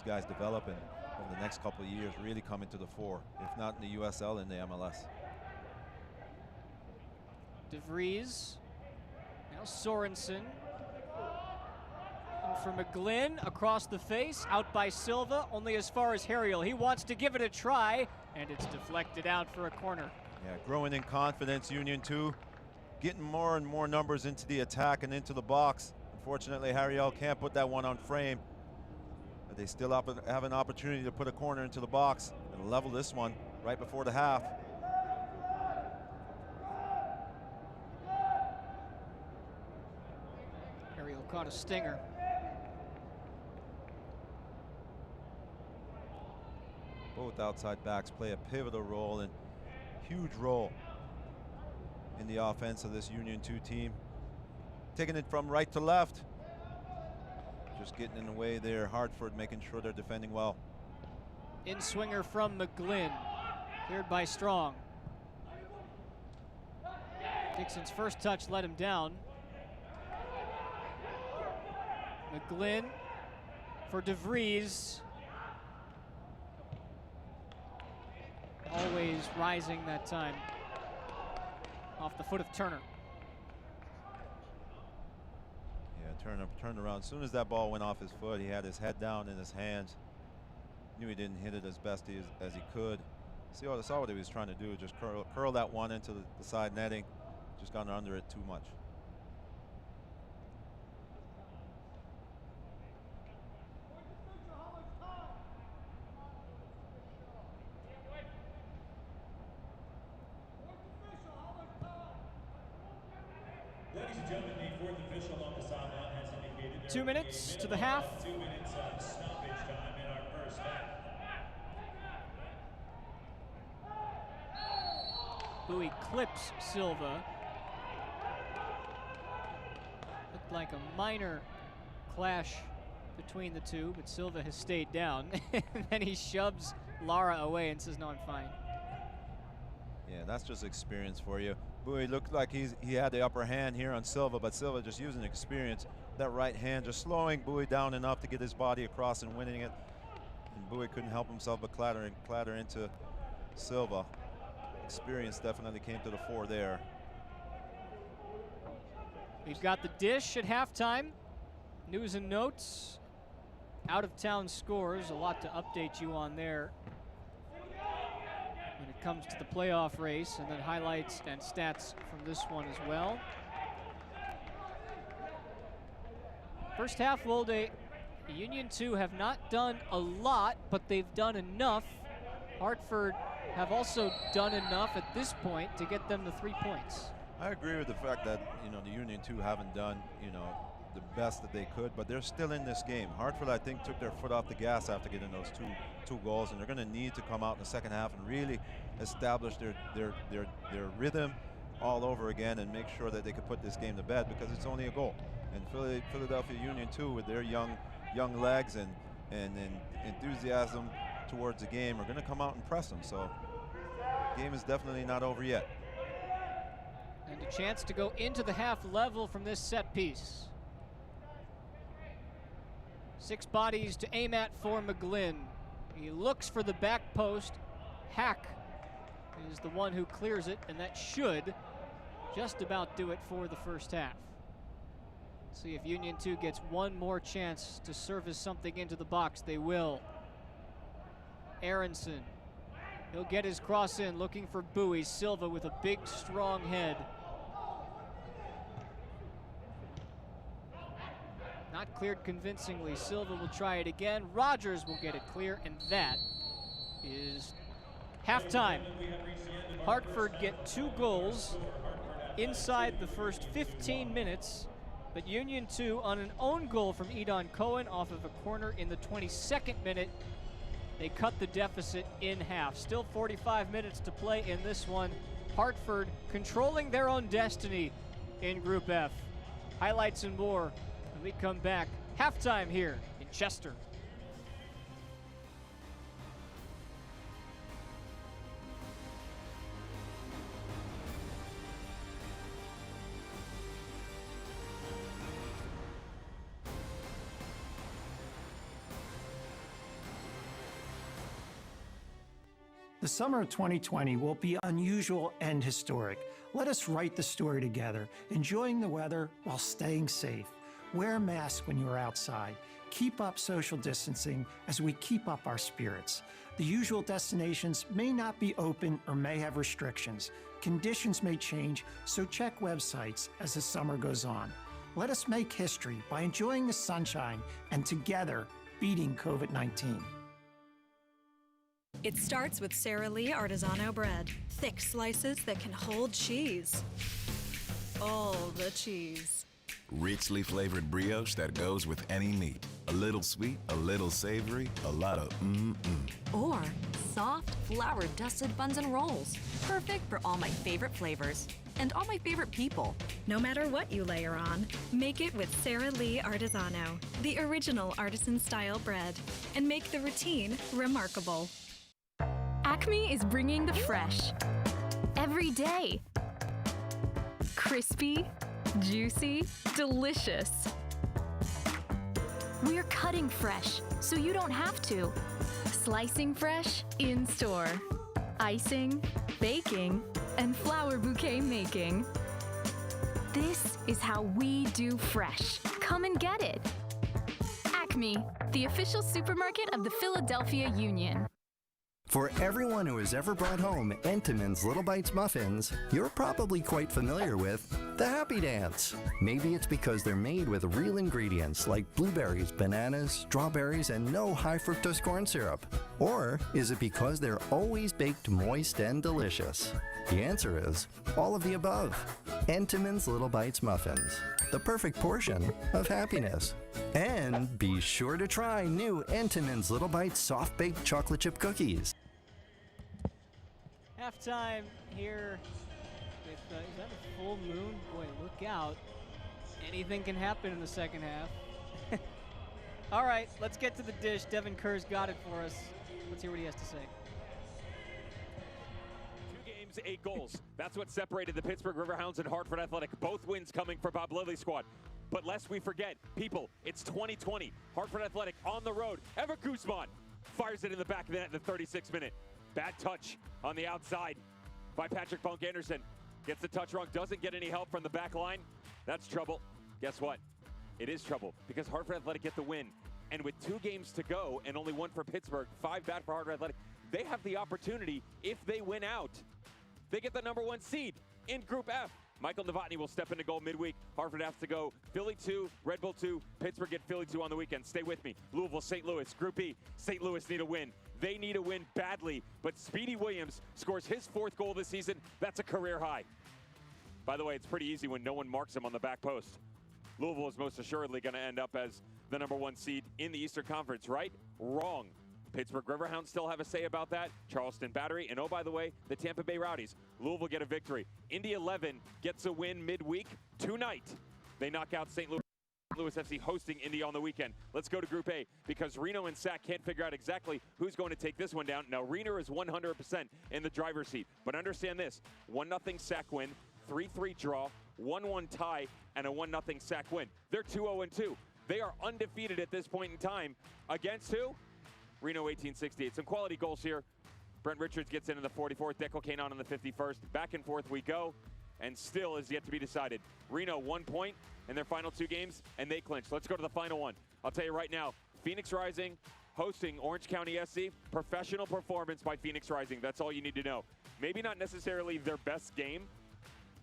guys develop and over the next couple of years really come into the fore. If not in the USL, in the MLS. DeVries, now Sorensen. And for McGlynn, across the face, out by Silva, only as far as Harriel. He wants to give it a try, and it's deflected out for a corner. Yeah, growing in confidence, Union 2, getting more and more numbers into the attack and into the box. Unfortunately, Harriel can't put that one on frame, but they still have an opportunity to put a corner into the box and level this one right before the half. Harriel caught a stinger. Both outside backs play a pivotal role in huge role in the offense of this Union 2 team. Taking it from right to left. Just getting in the way there. Hartford making sure they're defending well. In swinger from McGlynn. Cleared by Strong. Dixon's first touch let him down. McGlynn for DeVries. Always rising that time. Off the foot of Turner. Yeah, Turner turned around. As soon as that ball went off his foot, he had his head down in his hands. Knew he didn't hit it as best as he could. Saw what he was trying to do, just curl that one into the side netting. Just gone under it too much. Ladies and gentlemen, the fourth official on the sideline has indicated there 2 minutes to the half. 2 minutes of stoppage time in our first half. Bowie clips Silva. Looked like a minor clash between the two, but Silva has stayed down. And then he shoves Lara away and says, no, I'm fine. Yeah, that's just experience for you. Bowie looked like he had the upper hand here on Silva, but Silva just using experience. That right hand just slowing Bowie down enough to get his body across and winning it. And Bowie couldn't help himself but clatter into Silva. Experience definitely came to the fore there. We've got the dish at halftime. News and notes. Out of town scores. A lot to update you on there when it comes to the playoff race, and then highlights and stats from this one as well. First half, Wolde, Union 2 have not done a lot, but they've done enough. Hartford have also done enough at this point to get them the 3 points. I agree with the fact that, the Union 2 haven't done, the best that they could, but they're still in this game. Hartford, I think, took their foot off the gas after getting those two goals, and they're going to need to come out in the second half and really establish their rhythm all over again and make sure that they can put this game to bed, because it's only a goal. And Philadelphia Union 2, with their young legs and enthusiasm towards the game, are going to come out and press them. So the game is definitely not over yet. And a chance to go into the half level from this set piece. 6 bodies to aim at for McGlynn. He looks for the back post. Hack is the one who clears it, and that should just about do it for the first half. See if Union 2 gets one more chance to service something into the box. They will. Aronson. He'll get his cross in, looking for Bowie. Silva with a big, strong head. Not cleared convincingly. Silva will try it again. Rogers will get it clear, and that is halftime. Hartford get 2 goals inside the first 15 minutes, but Union 2 on an own goal from Edon Cohen off of a corner in the 22nd minute. They cut the deficit in half. Still 45 minutes to play in this one. Hartford controlling their own destiny in Group F. Highlights and more when we come back. Halftime here in Chester. The summer of 2020 will be unusual and historic. Let us write the story together, enjoying the weather while staying safe. Wear a mask when you're outside. Keep up social distancing as we keep up our spirits. The usual destinations may not be open or may have restrictions. Conditions may change, so check websites as the summer goes on. Let us make history by enjoying the sunshine and together beating COVID-19. It starts with Sara Lee Artisano bread. Thick slices that can hold cheese. All the cheese. Richly flavored brioche that goes with any meat. A little sweet, a little savory, a lot of mm-mm. Or soft, flour-dusted buns and rolls. Perfect for all my favorite flavors and all my favorite people. No matter what you layer on, make it with Sara Lee Artisano, the original artisan-style bread, and make the routine remarkable. Acme is bringing the fresh. Every day. Crispy, juicy, delicious. We're cutting fresh, so you don't have to. Slicing fresh in-store. Icing, baking, and flower bouquet making. This is how we do fresh. Come and get it. Acme, the official supermarket of the Philadelphia Union. For everyone who has ever brought home Entenmann's Little Bites muffins, you're probably quite familiar with the Happy Dance. Maybe it's because they're made with real ingredients like blueberries, bananas, strawberries, and no high fructose corn syrup. Or is it because they're always baked moist and delicious? The answer is all of the above. Entenmann's Little Bites muffins, the perfect portion of happiness. And be sure to try new Entenmann's Little Bites soft-baked chocolate chip cookies. Halftime here with, is that a full moon? Boy, look out. Anything can happen in the second half. All right, let's get to the dish. Devin Kerr's got it for us. Let's hear what he has to say. 2 games, 8 goals. That's what separated the Pittsburgh Riverhounds and Hartford Athletic. Both wins coming for Bob Lilly's squad. But lest we forget, people, it's 2020. Hartford Athletic on the road. Ever Guzman fires it in the back of the net in the 36th minute. Bad touch on the outside by Patrick Bunk Anderson. Gets the touch wrong, doesn't get any help from the back line. That's trouble. Guess what? It is trouble because Hartford Athletic get the win. And with 2 games to go and only 1 for Pittsburgh, 5 bad for Hartford Athletic, they have the opportunity, if they win out, they get the #1 seed in Group F. Michael Novotny will step into goal midweek. Hartford has to go Philly 2, Red Bull 2, Pittsburgh get Philly 2 on the weekend. Stay with me. Louisville, St. Louis, Group E. St. Louis need a win. They need a win badly, but Speedy Williams scores his 4th goal this season. That's a career high. By the way, it's pretty easy when no one marks him on the back post. Louisville is most assuredly going to end up as the #1 seed in the Eastern Conference, right? Wrong. Pittsburgh Riverhounds still have a say about that. Charleston Battery, and oh, by the way, the Tampa Bay Rowdies. Louisville get a victory. Indy 11 gets a win midweek tonight. They knock out St. Louis FC hosting Indy on the weekend. Let's go to Group A because Reno and Sac can't figure out exactly who's going to take this one down. Now, Reno is 100% in the driver's seat, but understand this, 1-0 Sac win, 3-3 draw, 1-1 tie, and a 1-0 Sac win. They're 2-0-2. They are undefeated at this point in time. Against who? Reno 1868. Some quality goals here. Brent Richards gets in the 44th. Deco Canon in the 51st. Back and forth we go, and still is yet to be decided. Reno 1 point in their final 2 games, and they clinch. Let's go to the final one. I'll tell you right now, Phoenix Rising hosting Orange County SC. Professional performance by Phoenix Rising. That's all you need to know. Maybe not necessarily their best game,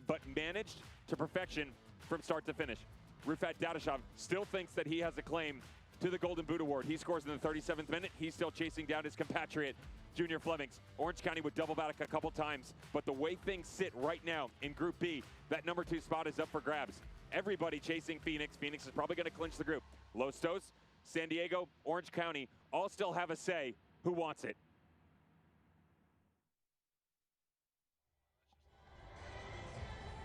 but managed to perfection from start to finish. Rufat Dadashov still thinks that he has a claim to the Golden Boot Award. He scores in the 37th minute. He's still chasing down his compatriot, Junior Flemings. Orange County would double back a couple times, but the way things sit right now in Group B, that #2 spot is up for grabs. Everybody chasing Phoenix. Phoenix is probably going to clinch the group. Los Dos, San Diego, Orange County all still have a say who wants it.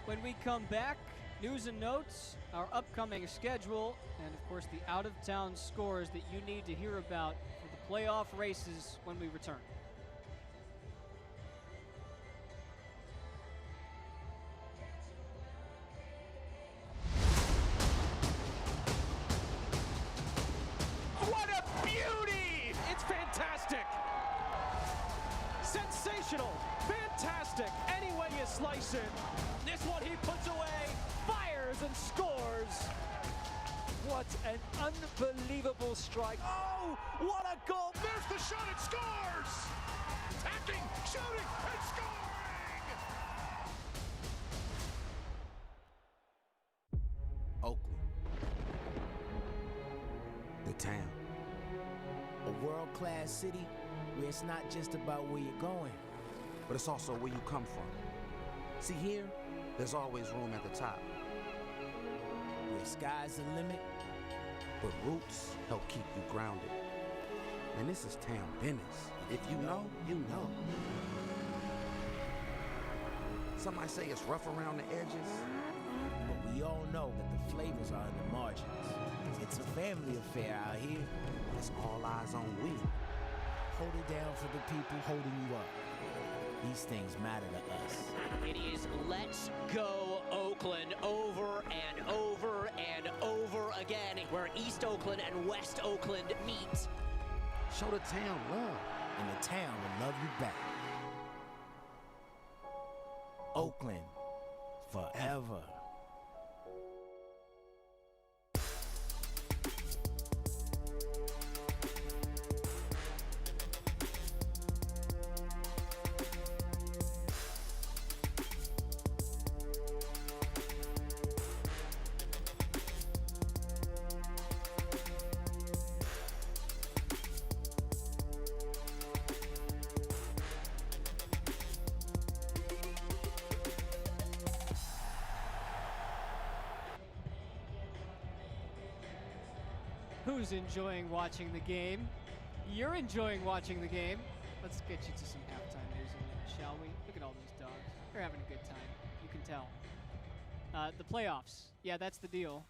When we come back, news and notes, our upcoming schedule, and of course the out-of-town scores that you need to hear about for the playoff races when we return. What a beauty! It's fantastic! Sensational! Fantastic! Any way you slice it. This one he puts away, fires and scores! What an unbelievable strike. Oh, what a goal! There's the shot, it scores! Attacking, shooting, and scoring! Oakland. The town. A world-class city where it's not just about where you're going, but it's also where you come from. See, here, there's always room at the top. Where sky's the limit, but roots help keep you grounded. And this is town business. If you know, you know. Some might say it's rough around the edges, but we all know that the flavors are in the margins. It's a family affair out here. It's all eyes on we. Hold it down for the people holding you up. These things matter to us. It is Let's Go Oakland over and over and over again, where East Oakland and West Oakland meet. Show the town love, and the town will love you back. Oakland, forever. Who's enjoying watching the game? You're enjoying watching the game. Let's get you to some halftime news in a minute, shall we? Look at all these dogs. They're having a good time. You can tell. The playoffs. Yeah, that's the deal.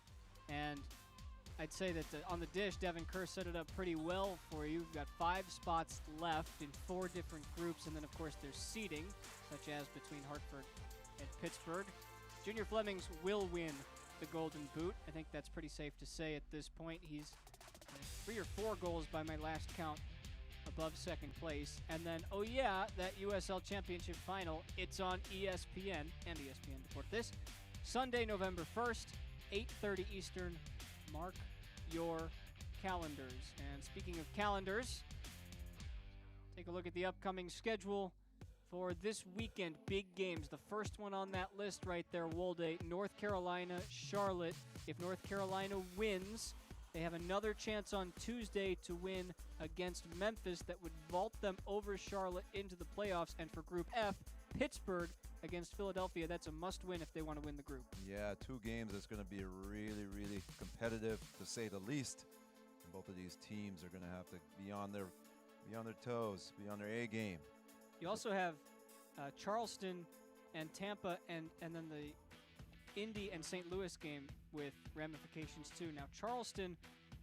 And I'd say that on the dish, Devin Kerr set it up pretty well for you. We've got 5 spots left in 4 different groups. And then, of course, there's seeding, such as between Hartford and Pittsburgh. Junior Flemings will win the Golden Boot. I think that's pretty safe to say at this point. He's 3 or 4 goals by my last count above second place. And then, oh yeah, that USL Championship final, it's on ESPN and ESPN Report this Sunday, November 1st, 8:30 Eastern. Mark your calendars. And speaking of calendars, take a look at the upcoming schedule for this weekend. Big games. The first one on that list right there, Wolde, North Carolina, Charlotte. If North Carolina wins, they have another chance on Tuesday to win against Memphis that would vault them over Charlotte into the playoffs. And for Group F, Pittsburgh against Philadelphia. That's a must-win if they want to win the group. Yeah, 2 games that's going to be really, really competitive, to say the least. And both of these teams are going to have to be on their toes, be on their A game. You also have Charleston and Tampa and then the Indy and St. Louis game with ramifications too. Now Charleston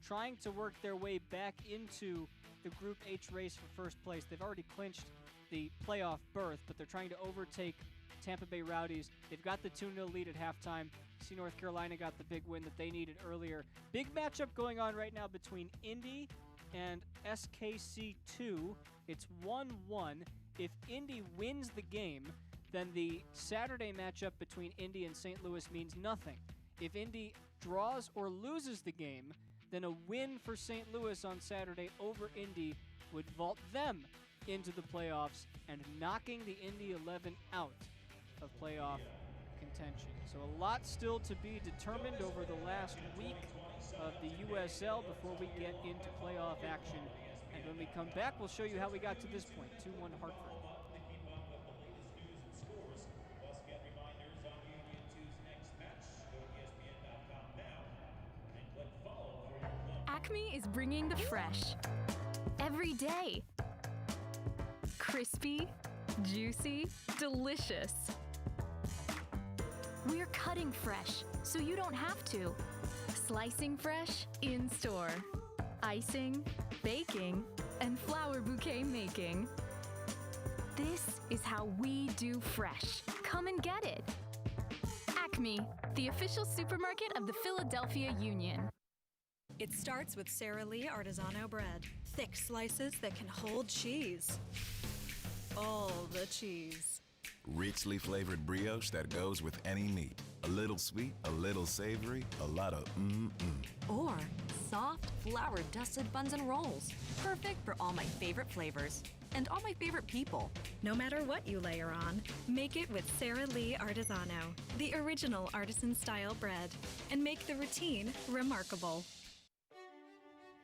trying to work their way back into the Group H race for first place. They've already clinched the playoff berth, but they're trying to overtake Tampa Bay Rowdies. They've got the 2-0 lead at halftime. See, North Carolina got the big win that they needed earlier. Big matchup going on right now between Indy and SKC2. It's 1-1. If Indy wins the game, then the Saturday matchup between Indy and St. Louis means nothing. If Indy draws or loses the game, then a win for St. Louis on Saturday over Indy would vault them into the playoffs and knocking the Indy 11 out of playoff contention. So a lot still to be determined over the last week of the USL before we get into playoff action. And when we come back, we'll show you how we got to this point. 2-1 Hartford. Acme is bringing the fresh every day. Crispy, juicy, delicious. We're cutting fresh, so you don't have to. Slicing fresh in store. Icing, baking, and flower bouquet making. This is how we do fresh. Come and get it. Acme, the official supermarket of the Philadelphia Union. It starts with Sara Lee Artisano bread. Thick slices that can hold cheese. All the cheese. Richly flavored brioche that goes with any meat. A little sweet, a little savory, a lot of Or soft, flour-dusted buns and rolls. Perfect for all my favorite flavors. And all my favorite people. No matter what you layer on, make it with Sara Lee Artisano, the original artisan-style bread. And make the routine remarkable.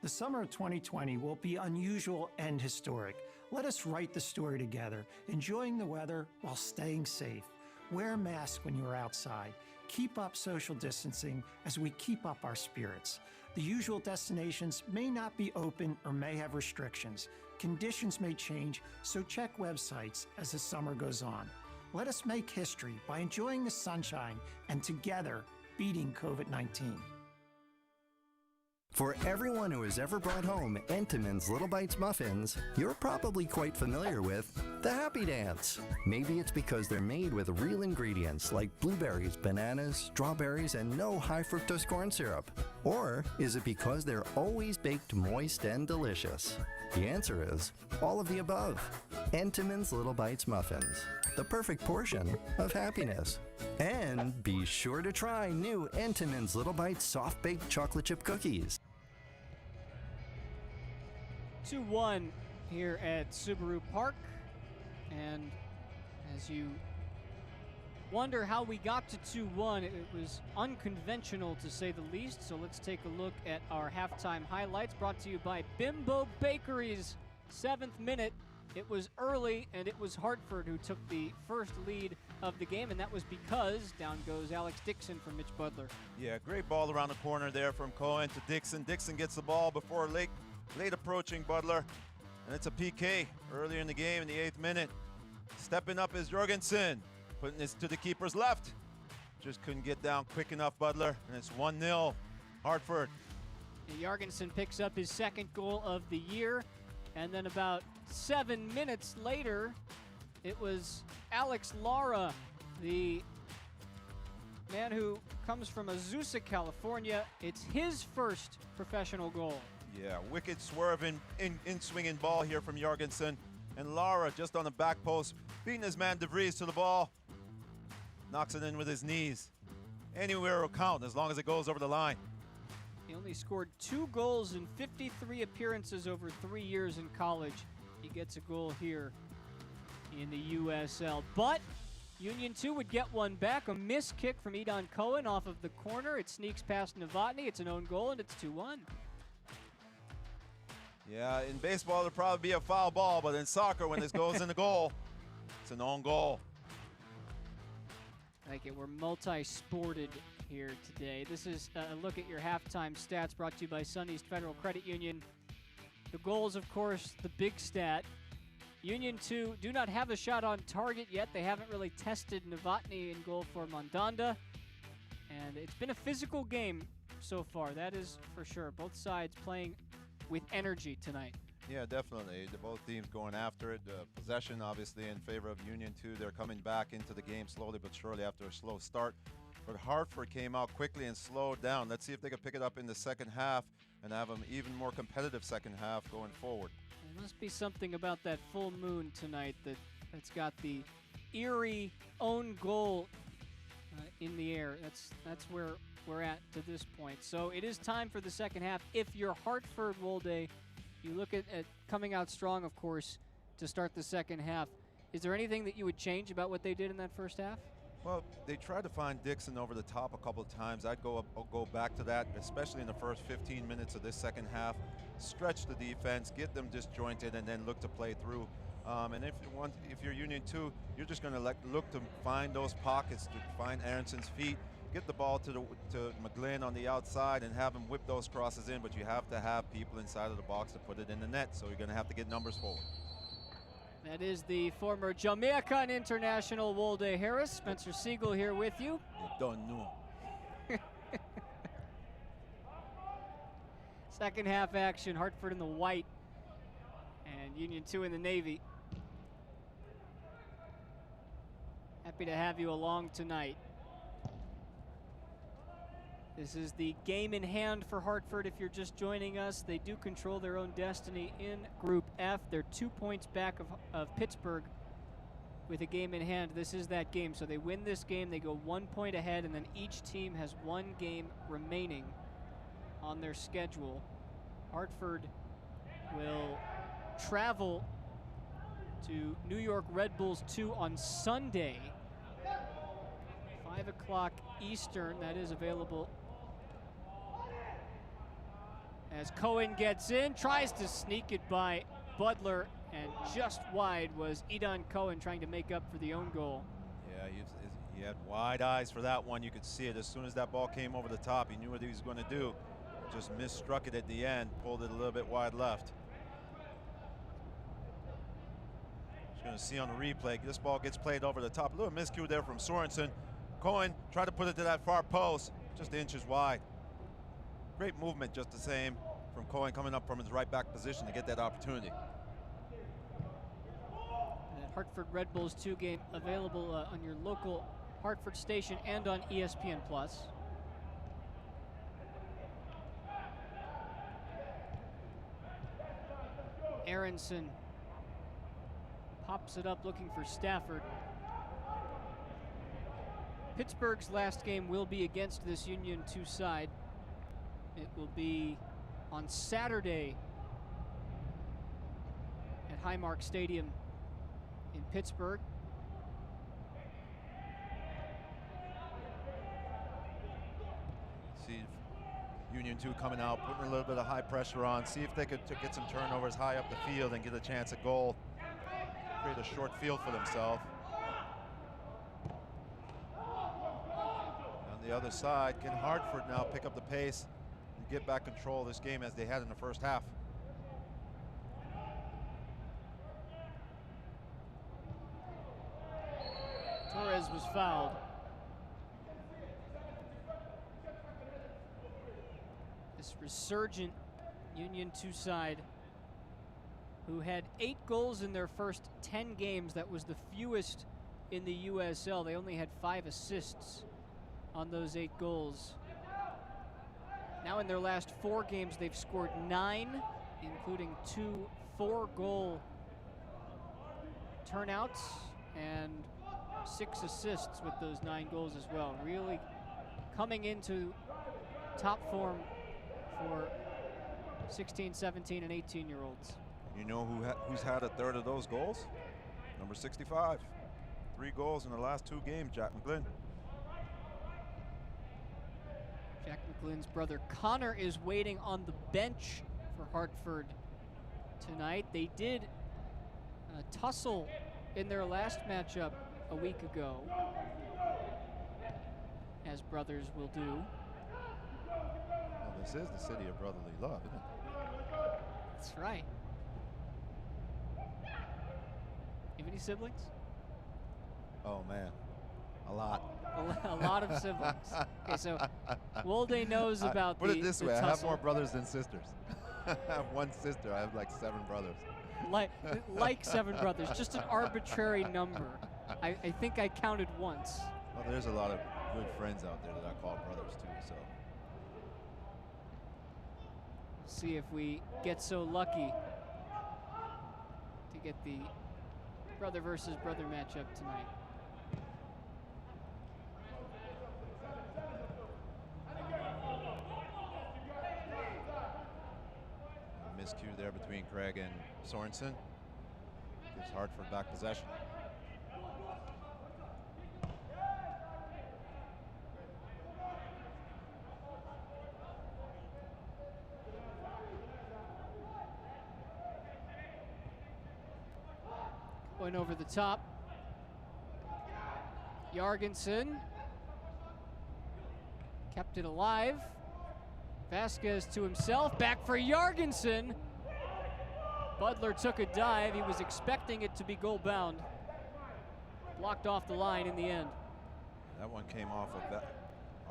The summer of 2020 will be unusual and historic. Let us write the story together, enjoying the weather while staying safe. Wear a mask when you're outside. keep up social distancing as we keep up our spirits. The usual destinations may not be open or may have restrictions. Conditions may change, so check websites as the summer goes on. Let us make history by enjoying the sunshine and together beating COVID-19. For everyone who has ever brought home Entenmann's Little Bites muffins, you're probably quite familiar with the Happy Dance. Maybe it's because they're made with real ingredients like blueberries, bananas, strawberries, and no high fructose corn syrup. Or is it because they're always baked moist and delicious? The answer is all of the above. Entenmann's Little Bites muffins, the perfect portion of happiness. And be sure to try new Entenmann's Little Bites soft-baked chocolate chip cookies. 2-1 here at Subaru Park. And as you wonder how we got to 2-1, it was unconventional to say the least. So let's take a look at our halftime highlights, brought to you by Bimbo Bakeries. 7th minute. It was early, and it was Hartford who took the first lead of the game, and that was because down goes Alex Dixon from Mitch Budler. Yeah, great ball around the corner there from Cohen to Dixon. Dixon gets the ball before late approaching Budler, and it's a PK earlier in the game in the 8th minute. Stepping up is Jorgensen, putting this to the keeper's left. Just couldn't get down quick enough, Budler, and it's 1-0 Hartford. And Jorgensen picks up his second goal of the year, and then about 7 minutes later, it was Alex Lara, the man who comes from Azusa, California. It's his first professional goal. Yeah, wicked swerving, in-swinging ball here from Jorgensen. And Lara just on the back post, beating his man DeVries to the ball. Knocks it in with his knees. Anywhere will count as long as it goes over the line. He only scored 2 goals in 53 appearances over 3 years in college. He gets a goal here in the USL. But Union 2 would get one back. A missed kick from Edon Cohen off of the corner. It sneaks past Novotny. It's an own goal, and it's 2-1. Yeah, in baseball, it'll probably be a foul ball, but in soccer, when this goes in the goal, it's an own goal. I like it. We're multi-sported here today. This is a look at your halftime stats brought to you by Sun East Federal Credit Union. The goals, of course, the big stat. Union 2 do not have a shot on target yet. They haven't really tested Novotny in goal for Mandanda. And it's been a physical game so far, that is for sure. Both sides playing with energy tonight. Yeah, definitely. Both teams going after it. Possession, obviously, in favor of Union 2. They're coming back into the game slowly but surely after a slow start. But Hartford came out quickly and slowed down. Let's see if they can pick it up in the second half and have an even more competitive second half going forward. There must be something about that full moon tonight that's got the eerie own goal in the air. That's where we're at to this point. So it is time for the second half. If you're Hartford, Wolde, you look at coming out strong, of course, to start the second half. Is there anything that you would change about what they did in that first half? Well, they tried to find Dixon over the top a couple of times. I'll go back to that, especially in the first 15 minutes of this second half. Stretch the defense, get them disjointed, and then look to play through. And if you're Union 2, you're just going to look to find those pockets, to find Aronson's feet, get the ball to McGlynn on the outside and have him whip those crosses in, but you have to have people inside of the box to put it in the net, so you're going to have to get numbers forward. That is the former Jamaican international Wolde Harris. Spencer Siegel here with you. You don't know. Second half action, Hartford in the white and Union 2 in the navy. Happy to have you along tonight. This is the game in hand for Hartford. If you're just joining us, they do control their own destiny in Group F. They're 2 points back of Pittsburgh with a game in hand. This is that game. So they win this game, they go 1 point ahead, and then each team has 1 game remaining on their schedule. Hartford will travel to New York Red Bulls 2 on Sunday, 5 o'clock Eastern. That is available as Cohen gets in, tries to sneak it by Budler, and just wide was Edon Cohen trying to make up for the own goal. Yeah, He had wide eyes for that one. You could see it as soon as that ball came over the top. He knew what he was going to do. Just misstruck it at the end, pulled it a little bit wide left. Just going to see on the replay, this ball gets played over the top. A little miscue there from Sorensen. Cohen tried to put it to that far post, just inches wide. Great movement just the same from Cohen coming up from his right back position to get that opportunity. That Hartford Red Bulls 2 game available on your local Hartford station and on ESPN+. Aronson pops it up looking for Stafford. Pittsburgh's last game will be against this Union 2 side. It will be on Saturday at Highmark Stadium in Pittsburgh. See Union 2 coming out, putting a little bit of high pressure on, see if they could get some turnovers high up the field and get a chance at goal. Create a short field for themselves. On the other side, can Hartford now pick up the pace and get back control of this game as they had in the first half? Torres was fouled. This resurgent Union 2 side who had 8 goals in their first 10 games. That was the fewest in the USL. They only had 5 assists on those 8 goals. Now in their last 4 games, they've scored 9, including 2 4-goal turnouts and 6 assists with those 9 goals as well. Really coming into top form for 16, 17, and 18-year-olds. You know who's had a third of those goals? Number 65. 3 goals in the last 2 games, Jack McGlynn. Jack McGlynn's brother Connor is waiting on the bench for Hartford tonight. They did tussle in their last matchup a week ago, as brothers will do. Well, this is the city of brotherly love, isn't it? That's right. You have any siblings? Oh, man. A lot. A lot of siblings. Okay, so Wolde knows about Put it this way, tussle. I have more brothers than sisters. I have 1 sister. I have like 7 brothers. Like 7 brothers, just an arbitrary number. I think I counted once. Well, there's a lot of good friends out there that I call brothers too, so. See if we get so lucky to get the brother versus brother matchup tonight. Miscue there between Craig and Sorensen. Gives Hartford back possession. Going over the top. Jorgensen kept it alive. Vasquez to himself, back for Jorgensen. Butler took a dive. He was expecting it to be goal bound. Blocked off the line in the end. That one came off of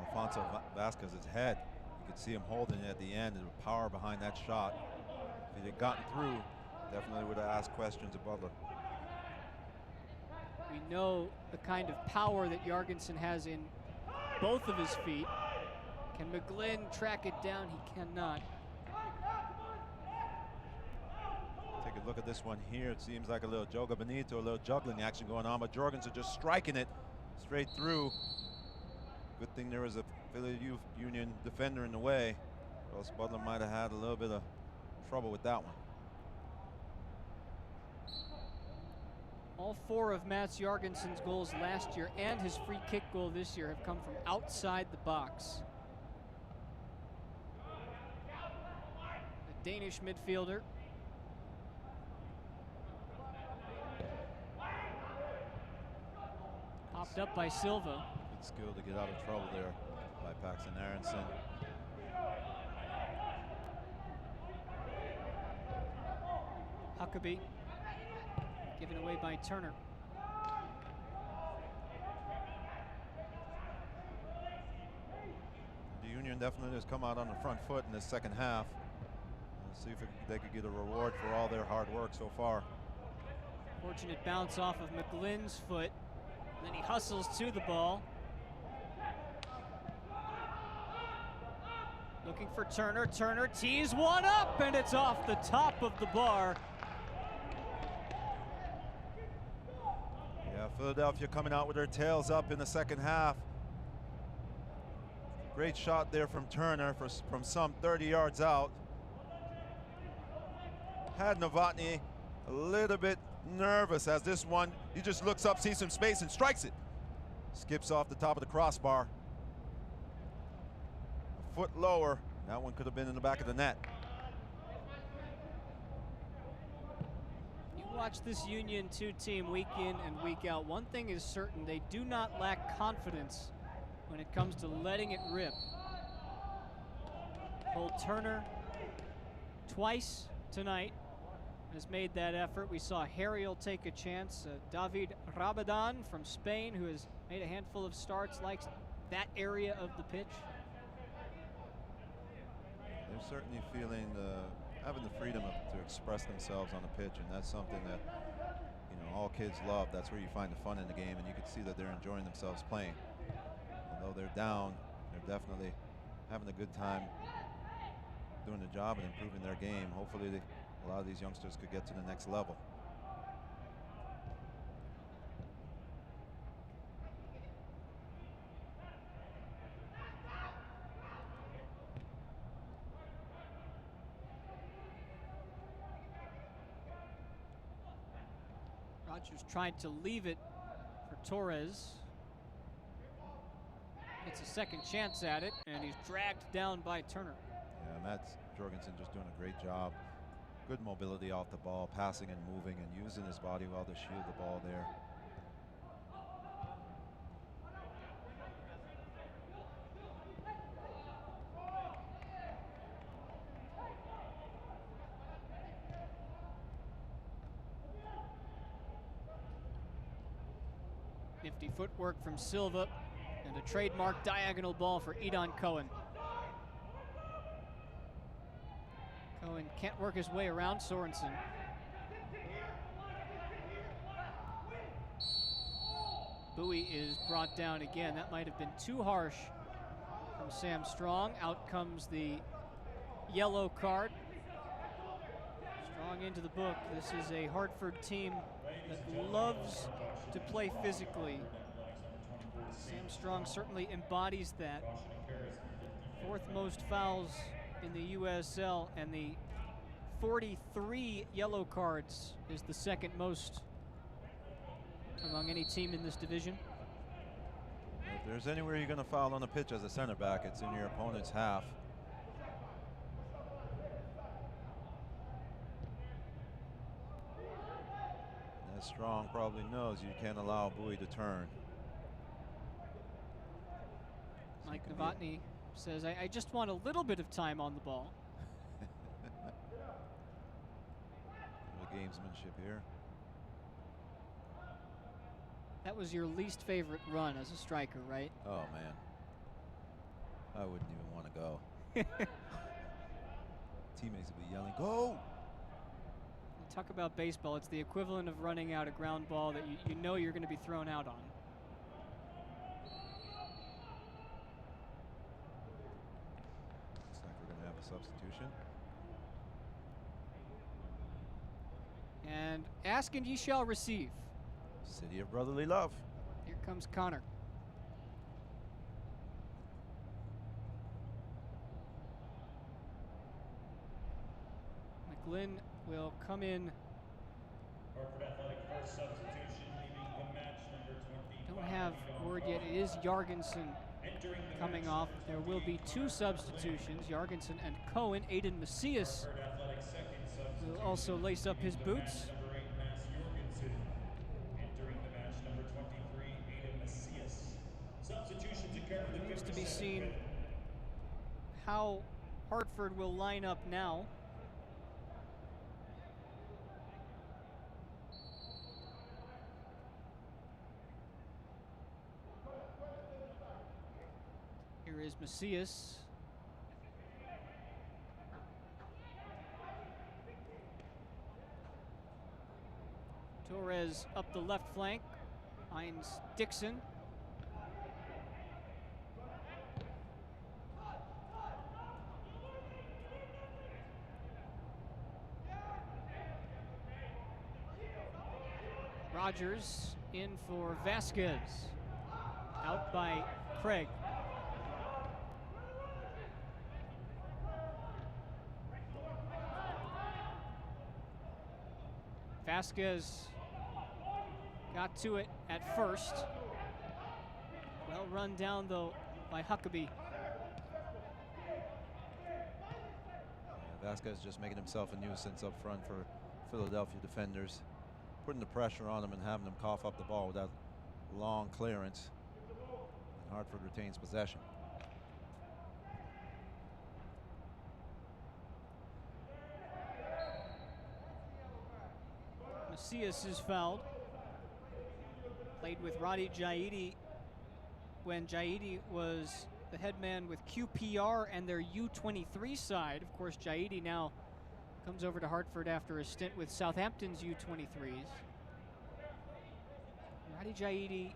Alfonso Vasquez's head. You could see him holding it at the end. There was power behind that shot. If he had gotten through, definitely would have asked questions of Butler. We know the kind of power that Jorgensen has in both of his feet. Can McGlynn track it down? He cannot. Take a look at this one here. It seems like a little Joga Benito, a little juggling action going on, but Jorgensen just striking it straight through. Good thing there was a Philly Union defender in the way, or else Butler might have had a little bit of trouble with that one. All 4 of Mats Jorgensen's goals last year and his free kick goal this year have come from outside the box. The Danish midfielder. Picked up by Silva. Good skill to get out of trouble there by Paxton Aronson. Huckabee given away by Turner. The Union definitely has come out on the front foot in the second half. Let's see if they could get a reward for all their hard work so far. Fortunate bounce off of McGlynn's foot. And then he hustles to the ball. Looking for Turner. Turner tees one up, and it's off the top of the bar. Yeah, Philadelphia coming out with their tails up in the second half. Great shot there from Turner from some 30 yards out. Had Novotny a little bit nervous as this one, he just looks up, sees some space, and strikes it. Skips off the top of the crossbar. A foot lower. That one could have been in the back of the net. You watch this Union 2 team week in and week out. One thing is certain, they do not lack confidence when it comes to letting it rip. Cole Turner twice tonight has made that effort. We saw Harriel take a chance. David Rabadan from Spain, who has made a handful of starts, likes that area of the pitch. They're certainly feeling having the freedom to express themselves on the pitch, and that's something that all kids love. That's where you find the fun in the game, and you can see that they're enjoying themselves playing. Although they're down, they're definitely having a good time doing the job and improving their game. Hopefully a lot of these youngsters could get to the next level. Rogers tried to leave it for Torres. Gets a second chance at it, and he's dragged down by Turner. Yeah, Matt Jorgensen just doing a great job. Good mobility off the ball, passing and moving and using his body well to shield the ball there. Nifty footwork from Silva, and a trademark diagonal ball for Edon Cohen. Cohen can't work his way around Sorensen. Bowie is brought down again. That might have been too harsh from Sam Strong. Out comes the yellow card. Strong into the book. This is a Hartford team that loves to play physically. Sam Strong certainly embodies that. Fourth most fouls in the USL, and the 43 yellow cards is the second most among any team in this division. If there's anywhere you're going to foul on the pitch as a center back, it's in your opponent's half. And Strong probably knows you can't allow Bowie to turn. Mike Novotny says, I just want a little bit of time on the ball. The gamesmanship here. That was your least favorite run as a striker, right? Oh, man. I wouldn't even want to go. Teammates would be yelling, go! Talk about baseball. It's the equivalent of running out a ground ball that you know you're going to be thrown out on. Looks like we're going to have a substitution. And ask and ye shall receive. City of brotherly love. Here comes Connor. McGlynn will come in. Hartford Athletic first substitution, leaving the match number 25. Don't have word yet. It is Jorgensen coming off. There will be two substitutions, Jorgensen and Cohen. Aiden Macias will also lace up his boots. Number 8, Mass Jorgensen. Entering the match number 23, Aiden Macias. to be seen how Hartford will line up now. Here is Macias. Torres up the left flank, finds Dixon. Rogers in for Vasquez, out by Craig. Vasquez got to it at first. Well run down though by Huckabee. Vasquez just making himself a nuisance up front for Philadelphia defenders, putting the pressure on him and having him cough up the ball with that long clearance. And Hartford retains possession. Macias is fouled. Played with Roddy Jaidi when Jaidi was the head man with QPR and their U23 side. Of course, Jaidi now comes over to Hartford after a stint with Southampton's U23s. Roddy Jaidi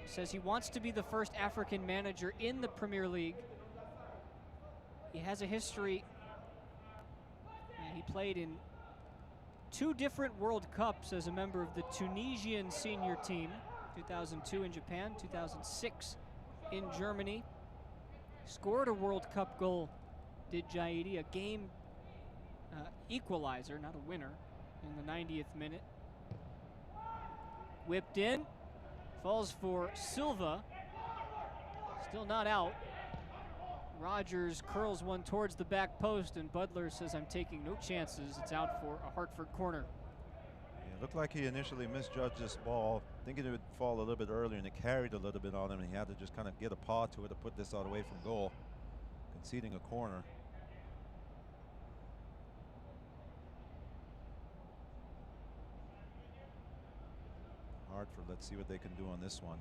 says he wants to be the first African manager in the Premier League. He has a history. He played in 2 different World Cups as a member of the Tunisian senior team, 2002 in Japan, 2006 in Germany. Scored a World Cup goal, did Jaidi, a game equalizer, not a winner, in the 90th minute. Whipped in, falls for Silva, still not out. Rogers curls one towards the back post, and Budler says, I'm taking no chances. It's out for a Hartford corner. Yeah, looked like he initially misjudged this ball, thinking it would fall a little bit earlier, and it carried a little bit on him, and he had to just kind of get a paw to it to put this out away from goal, conceding a corner. Hartford, let's see what they can do on this one.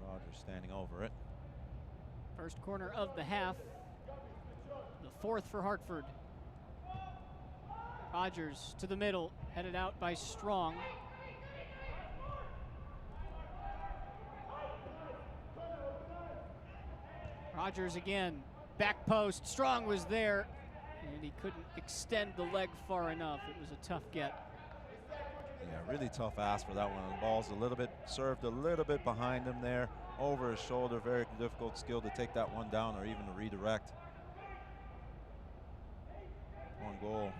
Rogers standing over it. First corner of the half. The 4th for Hartford. Rogers to the middle, headed out by Strong. Rogers again, back post. Strong was there, and he couldn't extend the leg far enough. It was a tough get. Yeah, really tough ask for that one. The ball's a little bit served a little bit behind him there, over his shoulder. Very difficult skill to take that one down or even to redirect. One goal.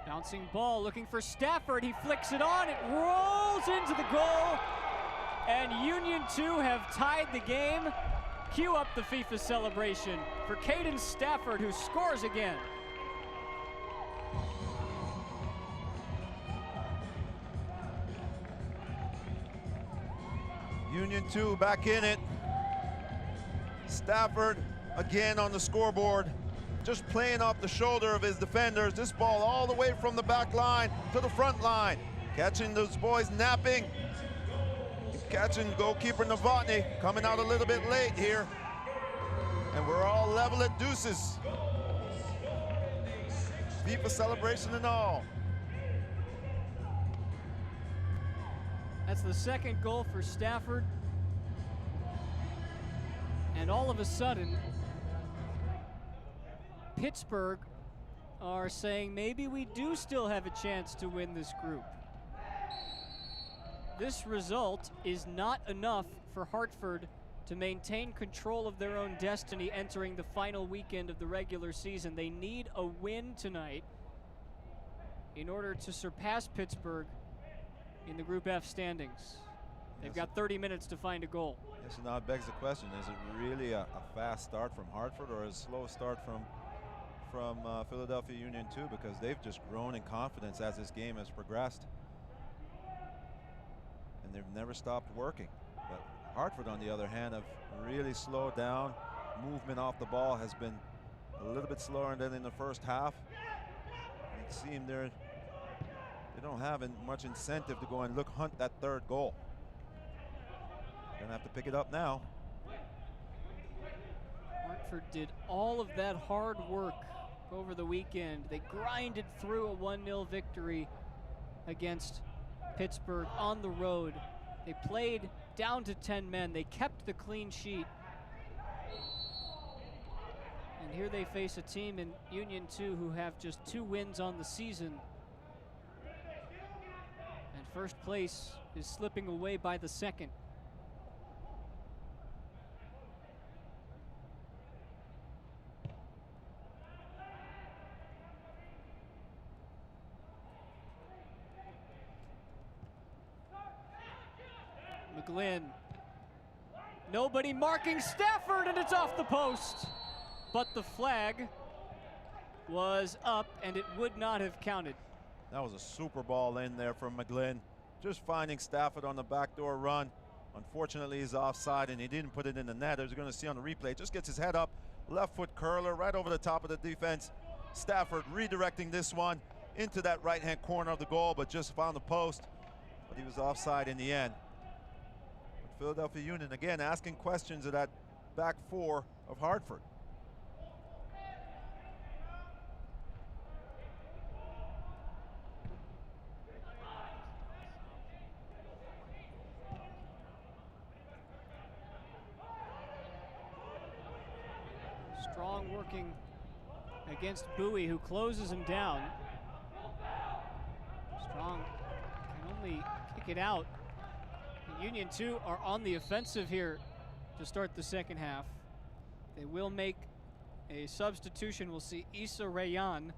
Bouncing ball, looking for Stafford. He flicks it on. It rolls into the goal. And Union 2 have tied the game. Cue up the FIFA celebration for Caden Stafford, who scores again. Union 2 back in it. Stafford again on the scoreboard, just playing off the shoulder of his defenders. This ball all the way from the back line to the front line. Catching those boys napping. Catching goalkeeper Novotny, coming out a little bit late here. And we're all level at deuces. FIFA celebration and all. That's the second goal for Stafford. And all of a sudden, Pittsburgh are saying maybe we do still have a chance to win this group. This result is not enough for Hartford to maintain control of their own destiny entering the final weekend of the regular season. They need a win tonight in order to surpass Pittsburgh in the Group F standings. They've got 30 minutes to find a goal. Yes, so now it begs the question, is it really a fast start from Hartford or a slow start from from Philadelphia Union too, because they've just grown in confidence as this game has progressed. And they've never stopped working. But Hartford, on the other hand, have really slowed down. Movement off the ball has been a little bit slower than in the first half. It seemed they don't have much incentive to go and hunt that third goal. Gonna have to pick it up now. Hartford did all of that hard work over the weekend. They grinded through a 1-0 victory against Pittsburgh on the road. They played down to 10 men. They kept the clean sheet. And here they face a team in Union 2 who have just 2 wins on the season. And first place is slipping away by the second. McGlynn. Nobody marking Stafford, and it's off the post. But the flag was up, and it would not have counted. That was a super ball in there from McGlynn. Just finding Stafford on the backdoor run. Unfortunately, he's offside, and he didn't put it in the net. As you're going to see on the replay, just gets his head up. Left foot curler right over the top of the defense. Stafford redirecting this one into that right-hand corner of the goal, but just found the post. But he was offside in the end. But Philadelphia Union, again, asking questions of that back four of Hartford. Strong working against Bowie, who closes him down. Strong can only kick it out. And Union 2 are on the offensive here to start the second half. They will make a substitution. We'll see Issa Rayan,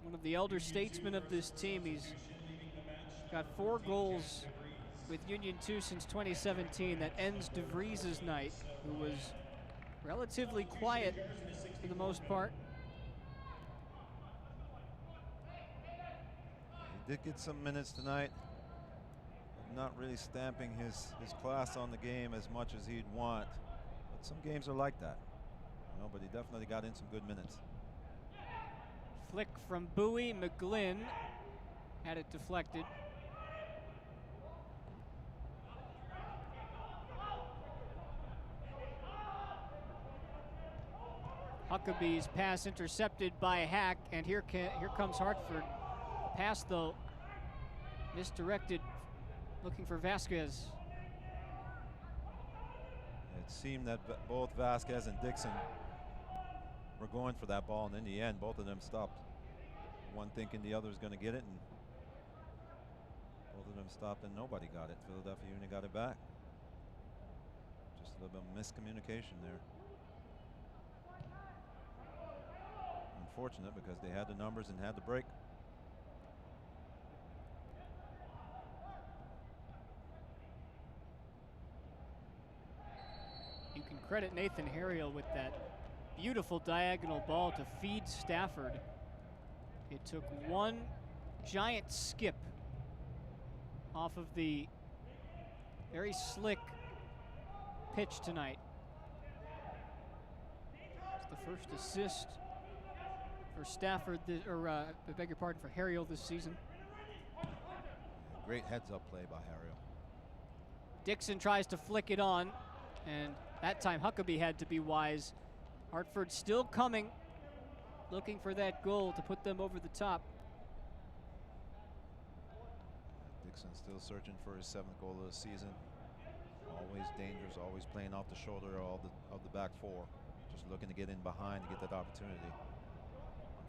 one of the elder statesmen of this team. He's got 4 goals with Union 2 since 2017. That ends DeVries's night, who was relatively quiet for the most part. He did get some minutes tonight. Not really stamping his class on the game as much as he'd want. But some games are like that. You know, but he definitely got in some good minutes. Flick from Bowie. McGlynn had it deflected. Huckabee's pass intercepted by Hack, and here comes Hartford. Pass, though, misdirected, looking for Vasquez. It seemed that both Vasquez and Dixon were going for that ball, and in the end, both of them stopped. One thinking the other was going to get it, and both of them stopped, and nobody got it. Philadelphia Union got it back. Just a little bit of miscommunication there. Unfortunate, because they had the numbers and had the break. You can credit Nathan Harriel with that beautiful diagonal ball to feed Stafford. It took one giant skip off of the very slick pitch tonight. It's the first assist for Stafford, I beg your pardon, for Harriel this season. Great heads-up play by Harriel. Dixon tries to flick it on, and that time Huckabee had to be wise. Hartford still coming, looking for that goal to put them over the top. Dixon still searching for his 7th goal of the season. Always dangerous, always playing off the shoulder of the back four. Just looking to get in behind to get that opportunity.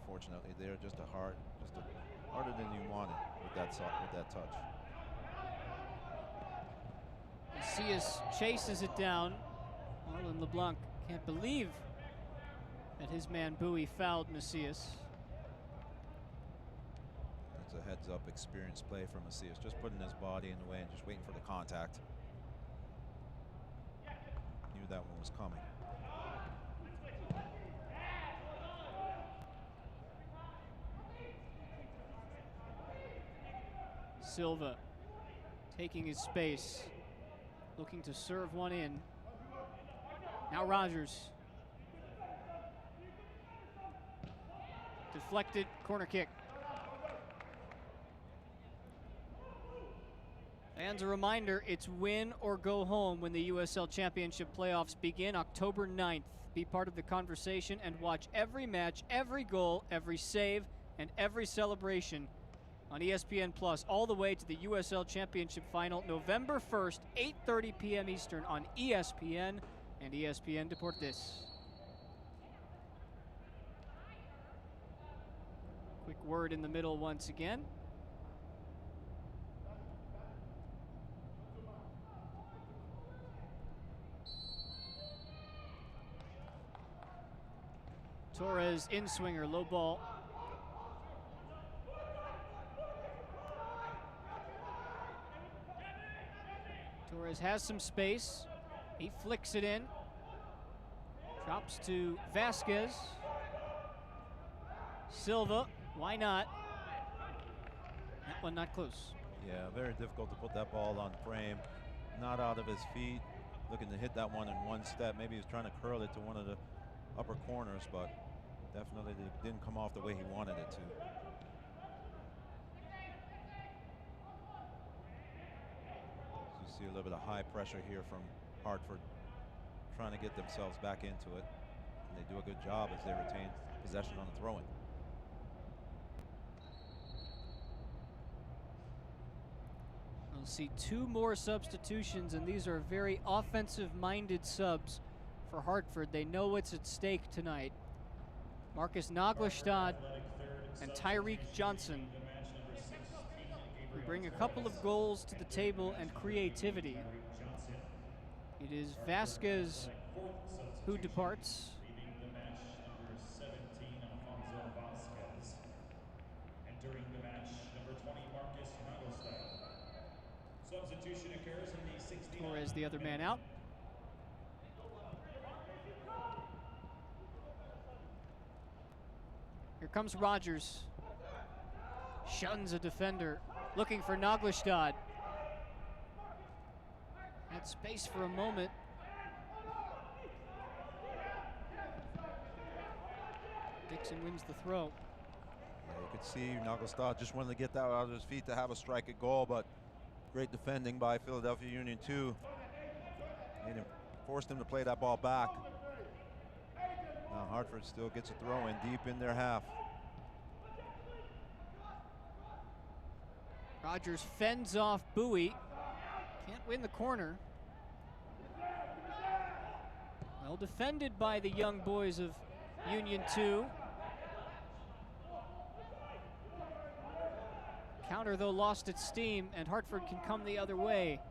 Unfortunately, they're just harder than you wanted with that touch. Macias chases it down. Marlon LeBlanc can't believe that his man Bowie fouled Macias. That's a heads-up experienced play from Macias, just putting his body in the way and just waiting for the contact. Knew that one was coming. Silva taking his space, looking to serve one in. Now Rogers. Deflected corner kick. And a reminder, it's win or go home when the USL Championship playoffs begin October 9th. Be part of the conversation and watch every match, every goal, every save, and every celebration on ESPN Plus all the way to the USL Championship Final November 1st, 8:30 p.m. Eastern on ESPN and ESPN Deportes. Quick word in the middle once again. Torres in swinger, low ball. Torres has some space. He flicks it in. Drops to Vasquez. Silva, why not? That one not close. Yeah, very difficult to put that ball on frame. Not out of his feet. Looking to hit that one in one step. Maybe he was trying to curl it to one of the upper corners, but definitely didn't come off the way he wanted it to. You see a little bit of high pressure here from Hartford, trying to get themselves back into it. And they do a good job as they retain possession on the throw-in. We'll see two more substitutions, and these are very offensive-minded subs for Hartford. They know what's at stake tonight. Marcus Naglestad and Tyreek Johnson, who bring a couple of goals to the table and creativity. It is Vasquez who departs. Entering the match, number 20, Marcus Naglestad. Substitution occurs in the 69th. Torres, the other man out. Here comes Rogers. Shuns a defender, looking for Naglestad. Had space for a moment. Dixon wins the throw. Yeah, you could see Naglestad just wanted to get that out of his feet to have a strike at goal, but great defending by Philadelphia Union too. Forced him to play that ball back. Now Hartford still gets a throw in deep in their half. Rogers fends off Bowie. Can't win the corner. Well defended by the young boys of Union 2. Counter, though, lost its steam, and Hartford can come the other way.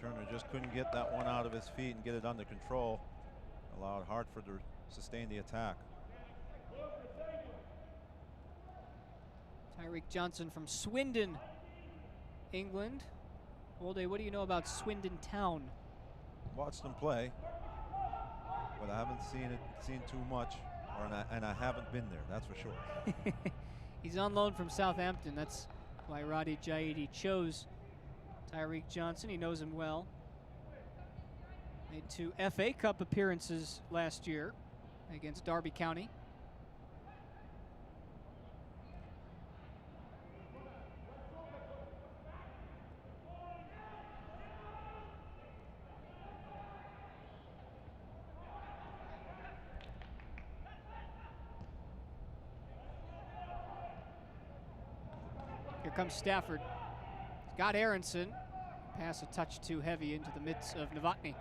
Turner just couldn't get that one out of his feet and get it under control. Allowed Hartford to sustain the attack. Tyreek Johnson from Swindon, England. Wolde, what do you know about Swindon Town? Watched them play, but I haven't seen too much, and I haven't been there, that's for sure. He's on loan from Southampton. That's why Roddy Jaidi chose Tyreek Johnson. He knows him well. Made 2 FA Cup appearances last year against Derby County. Here comes Stafford. Scott Aronson. Pass a touch too heavy into the midst of Novotny.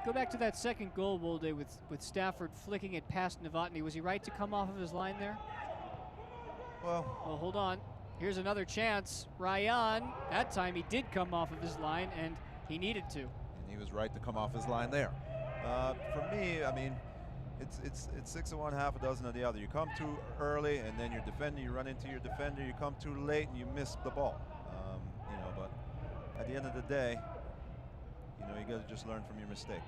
Go back to that second goal, Wolde, with Stafford flicking it past Novotny. Was he right to come off of his line there? Well, hold on. Here's another chance. Ryan, that time he did come off of his line, and he needed to. And he was right to come off his line there. For me, I mean, it's 6 of one, half a dozen of the other. You come too early, and then your defender, you run into your defender. You come too late, and you miss the ball. But at the end of the day, you got to just learn from your mistake.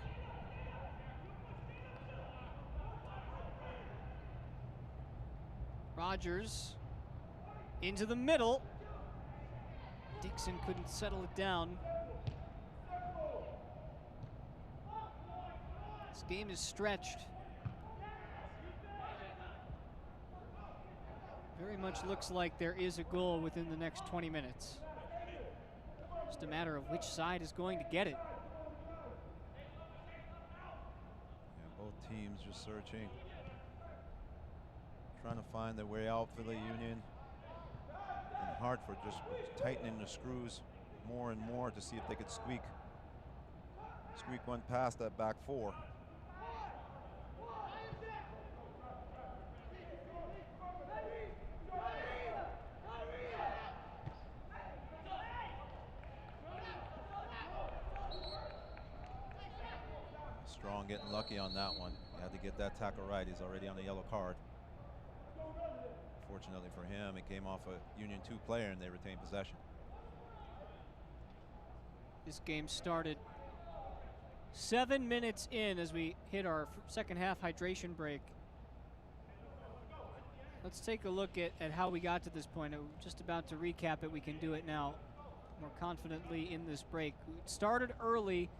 Rogers into the middle. Dixon couldn't settle it down. This game is stretched. Very much looks like there is a goal within the next 20 minutes. Just a matter of which side is going to get it. Yeah, both teams just searching, trying to find their way out for the Union. And Hartford just tightening the screws more and more to see if they could squeak one past that back four. Strong getting lucky on that one. He had to get that tackle right. He's already on the yellow card. Fortunately for him, it came off a Union 2 player and they retained possession. This game started 7 minutes in as we hit our second half hydration break. Let's take a look at how we got to this point. I'm just about to recap it. We can do it now more confidently in this break. It started early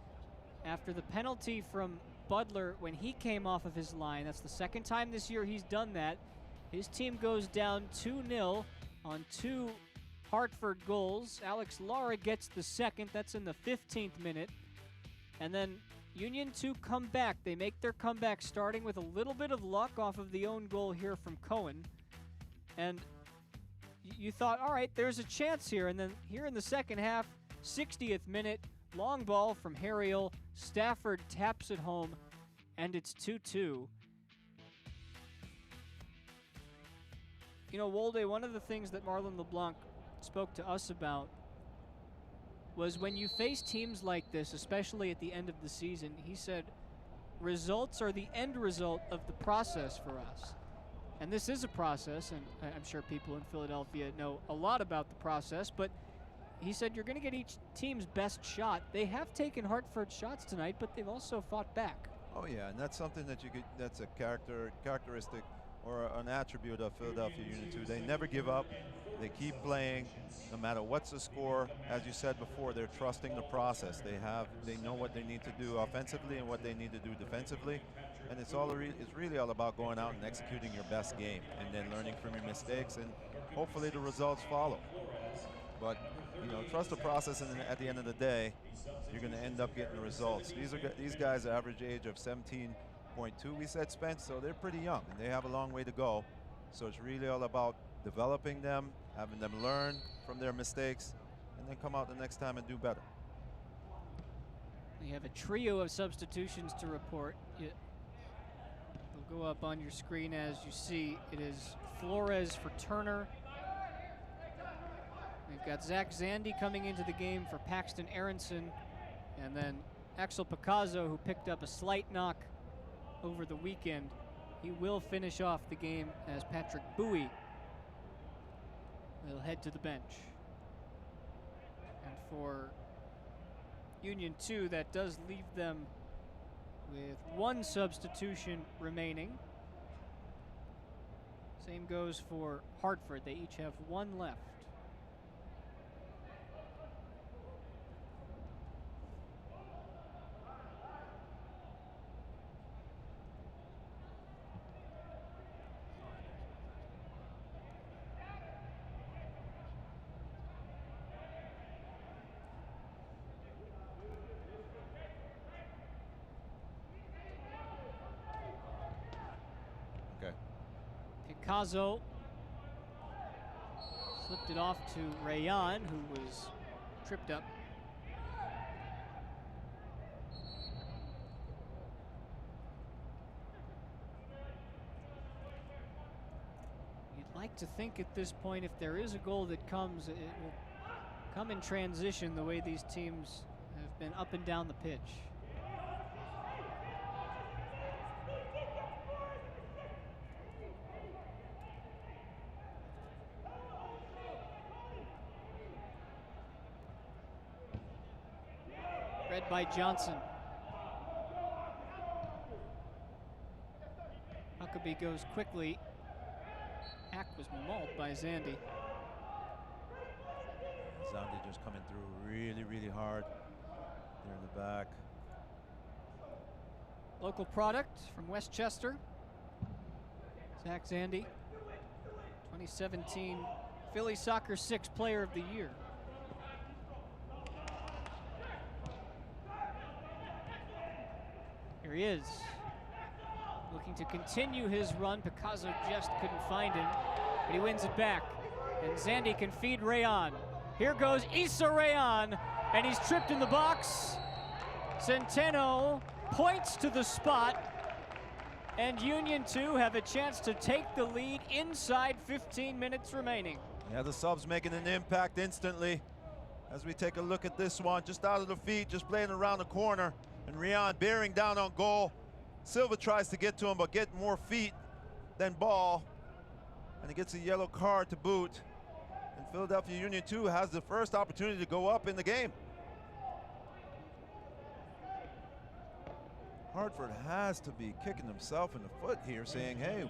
after the penalty from Butler when he came off of his line. That's the second time this year he's done that. His team goes down 2-0 on 2 Hartford goals. Alex Lara gets the second. That's in the 15th minute. And then Union 2 come back. They make their comeback starting with a little bit of luck off of the own goal here from Cohen. And you thought, all right, there's a chance here. And then here in the second half, 60th minute, long ball from Harriel. Stafford taps it home, and it's 2-2. You know, Wolde, one of the things that Marlon LeBlanc spoke to us about was when you face teams like this, especially at the end of the season, he said, results are the end result of the process for us. And this is a process, and I'm sure people in Philadelphia know a lot about the process, but he said you're going to get each team's best shot. They have taken Hartford shots tonight, but they've also fought back. Oh yeah, and that's something that you could, that's a characteristic or an attribute of Philadelphia Union 2. They never give up. They keep playing no matter what's the score. As you said before, they're trusting the process. They know what they need to do offensively and what they need to do defensively. And it's really all about going out and executing your best game and then learning from your mistakes, and hopefully the results follow. But you know, trust the process, and at the end of the day, you're going to end up getting the results. These guys' average age of 17.2, we said, Spence, so they're pretty young, and they have a long way to go. So it's really all about developing them, having them learn from their mistakes, and then come out the next time and do better. We have a trio of substitutions to report. They'll go up on your screen as you see. It is Flores for Turner. We've got Zach Zandy coming into the game for Paxton Aronson, and then Axel Picasso, who picked up a slight knock over the weekend. He will finish off the game as Patrick Bowie will head to the bench. And for Union 2, that does leave them with 1 substitution remaining. Same goes for Hartford. They each have 1 left. Picasso slipped it off to Rayan, who was tripped up. You'd like to think at this point, if there is a goal that comes, it will come in transition the way these teams have been up and down the pitch. Read by Johnson. Huckabee goes quickly pack was mauled by Zandy. Zandy just coming through really, really hard there in the back. Local product from Westchester. Zach Zandy, 2017 Philly Soccer 6 Player of the Year. Here he is, looking to continue his run. Picasso just couldn't find him, but he wins it back. And Zandy can feed Rayon. Here goes Issa Rayon, and he's tripped in the box. Centeno points to the spot, and Union 2 have a chance to take the lead inside 15 minutes remaining. Yeah, the subs making an impact instantly. As we take a look at this one, just out of the feet, just playing around the corner, and Rayon bearing down on goal. Silva tries to get to him, but get more feet than ball, and he gets a yellow card to boot. And Philadelphia Union 2 has the first opportunity to go up in the game. Hartford has to be kicking himself in the foot here, saying, hey,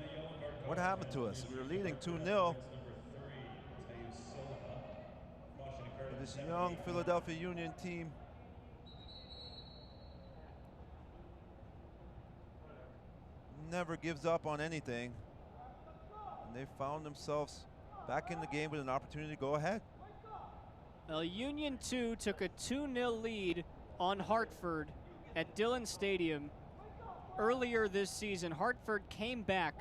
what happened to us? We were leading 2-0. This young Philadelphia Union team never gives up on anything. And they found themselves back in the game with an opportunity to go ahead. Well, Union 2 took a 2-0 lead on Hartford at Dillon Stadium earlier this season. Hartford came back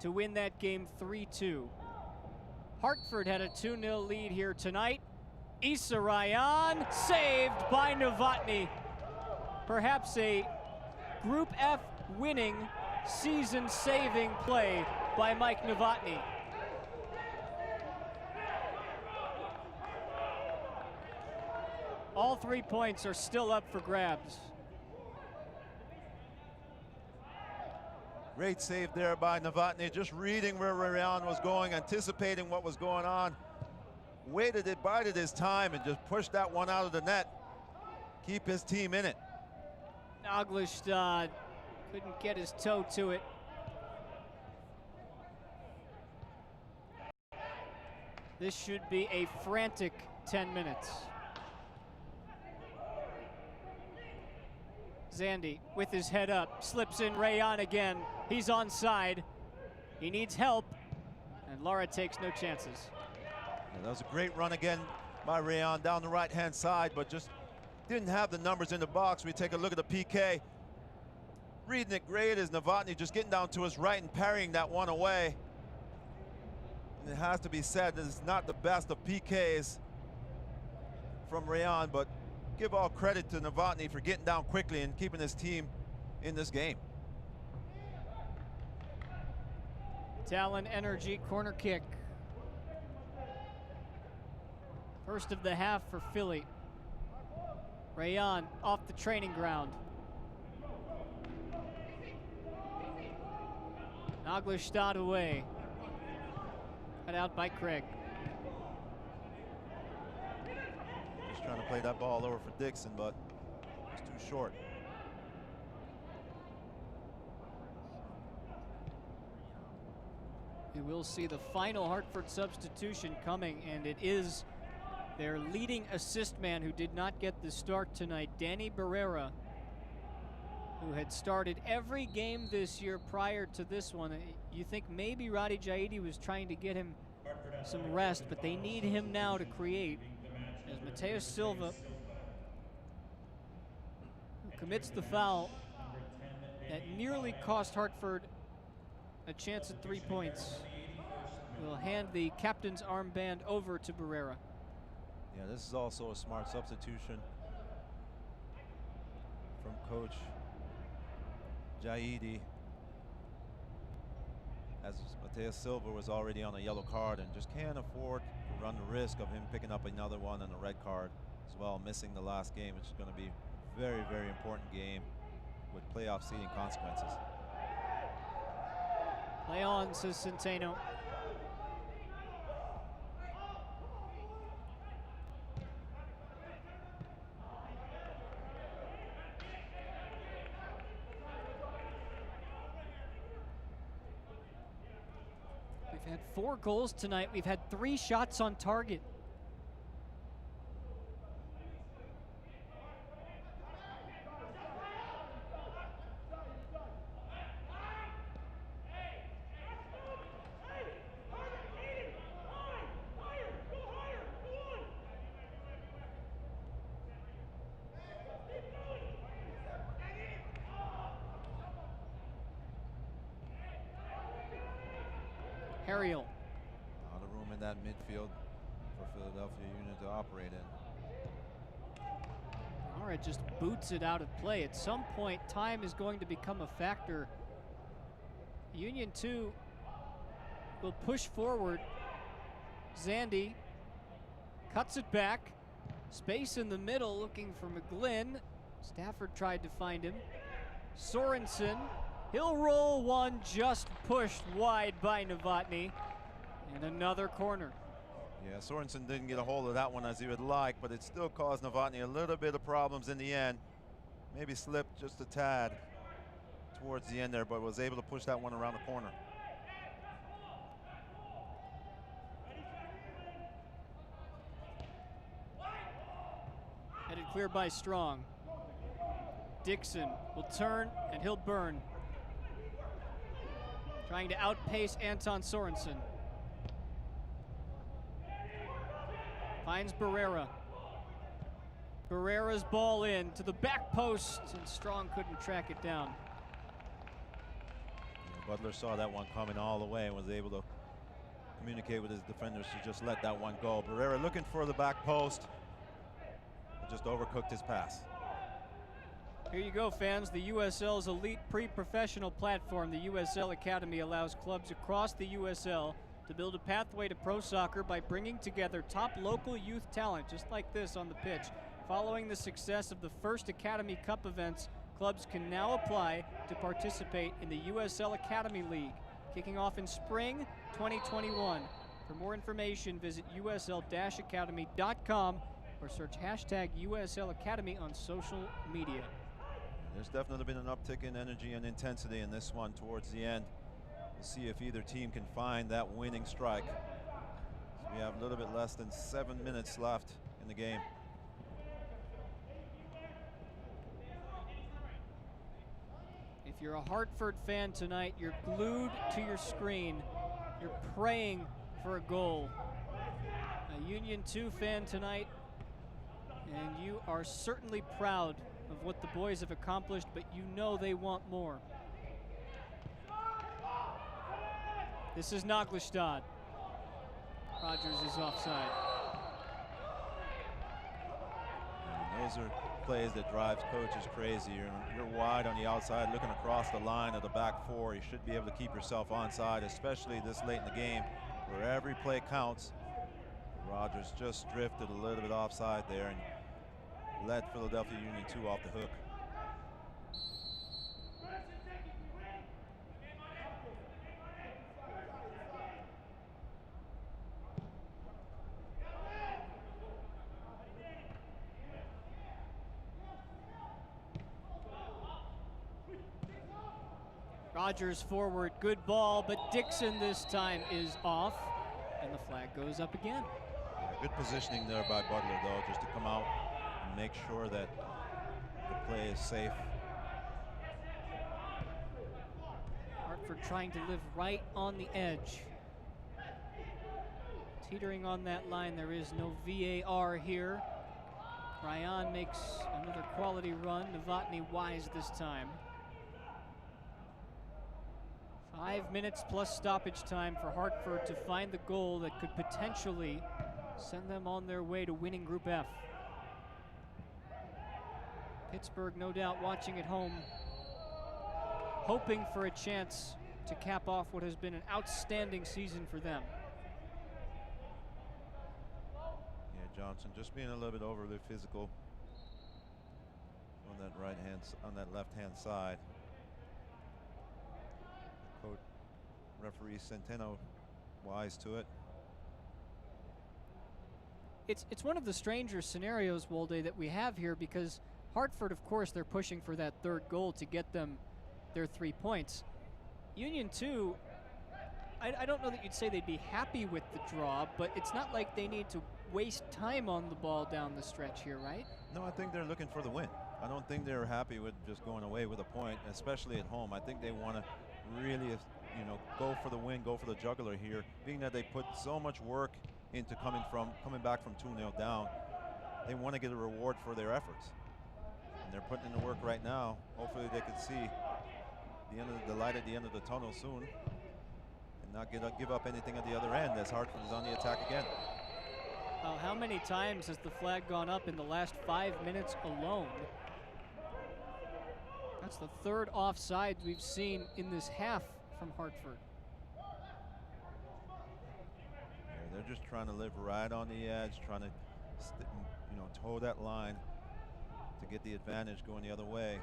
to win that game 3-2. Hartford had a 2-0 lead here tonight. Issa Rayon saved by Novotny. Perhaps a Group F winning, season-saving play by Mike Novotny. All 3 points are still up for grabs. Great save there by Novotny, just reading where Rayon was going, anticipating what was going on. Waited it, bided his time, and just pushed that one out of the net. Keep his team in it. Naglestad couldn't get his toe to it. This should be a frantic 10 minutes. Zandy with his head up, slips in Rayon again. He's onside. He needs help, and Lara takes no chances. Yeah, that was a great run again by Rayon down the right-hand side, but just didn't have the numbers in the box. We take a look at the PK. Reading it great is Novotny just getting down to his right and parrying that one away. And it has to be said that it's not the best of PKs from Rayon, but give all credit to Novotny for getting down quickly and keeping his team in this game. Talon Energy corner kick. First of the half for Philly. Rayon off the training ground. Naglestad away. Cut out by Craig. Just trying to play that ball over for Dixon, but it's too short. We will see the final Hartford substitution coming, and it is their leading assist man who did not get the start tonight, Danny Barrera, who had started every game this year prior to this one. You think maybe Roddy Jaidi was trying to get him some rest, but they need him now to create. As Mateus Silva, who commits the foul that nearly cost Hartford a chance at 3 points, will hand the captain's armband over to Barrera. Yeah, this is also a smart substitution from Coach Jaidi, as Mateus Silva was already on a yellow card and just can't afford to run the risk of him picking up another one and a red card as well, missing the last game, which is going to be a very, very important game with playoff seeding consequences. Play on, says Centeno. We've had 4 goals tonight. We've had 3 shots on target. Harriel. A lot of room in that midfield for Philadelphia Union to operate in. Mara just boots it out of play. At some point, time is going to become a factor. Union 2 will push forward. Zandy cuts it back. Space in the middle looking for McGlynn. Stafford tried to find him. Sorensen. He'll roll one, just pushed wide by Novotny. And another corner. Yeah, Sorensen didn't get a hold of that one as he would like, but it still caused Novotny a little bit of problems in the end. Maybe slipped just a tad towards the end there, but was able to push that one around the corner. Headed clear by Strong. Dixon will turn and he'll burn. Trying to outpace Anton Sorensen. Finds Barrera. Barrera's ball in to the back post, and Strong couldn't track it down. Butler saw that one coming all the way and was able to communicate with his defenders to just let that one go. Barrera looking for the back post, but just overcooked his pass. Here you go, fans. The USL's elite pre-professional platform, the USL Academy, allows clubs across the USL to build a pathway to pro soccer by bringing together top local youth talent, just like this on the pitch. Following the success of the first Academy Cup events, clubs can now apply to participate in the USL Academy League, kicking off in spring 2021. For more information, visit usl-academy.com or search hashtag USL Academy on social media. There's definitely been an uptick in energy and intensity in this one towards the end. We'll see if either team can find that winning strike. So we have a little bit less than 7 minutes left in the game. If you're a Hartford fan tonight, you're glued to your screen. You're praying for a goal. A Union 2 fan tonight, and you are certainly proud of what the boys have accomplished, but you know they want more. This is Naglestad. Rogers is offside. And those are plays that drives coaches crazy. You're wide on the outside looking across the line of the back 4. You should be able to keep yourself onside, especially this late in the game where every play counts. Rogers just drifted a little bit offside there and let Philadelphia Union 2 off the hook. Rogers forward, good ball, but Dixon this time is off, and the flag goes up again. Yeah, good positioning there by Butler, though, just to come out and make sure that the play is safe. Hartford trying to live right on the edge. Teetering on that line, there is no VAR here. Ryan makes another quality run. Novotny wise this time. 5 minutes plus stoppage time for Hartford to find the goal that could potentially send them on their way to winning Group F. Pittsburgh, no doubt, watching at home, hoping for a chance to cap off what has been an outstanding season for them. Yeah, Johnson just being a little bit overly physical on that left-hand side. Coach, referee Centeno wise to it. It's one of the stranger scenarios, Wolde, that we have here, because Hartford, of course, they're pushing for that third goal to get them their 3 points. Union 2, I don't know that you'd say they'd be happy with the draw, but it's not like they need to waste time on the ball down the stretch here, right? No, I think they're looking for the win. I don't think they're happy with just going away with a point, especially at home. I think they want to really, go for the win, go for the jugular here, being that they put so much work into coming back from 2-0 down. They want to get a reward for their efforts, and they're putting in the work right now. Hopefully, they can see the light at the end of the tunnel soon, and not give up anything at the other end as Hartford is on the attack again. How many times has the flag gone up in the last 5 minutes alone? That's the third offside we've seen in this half from Hartford. Yeah, they're just trying to live right on the edge, trying to toe that line to get the advantage going the other way.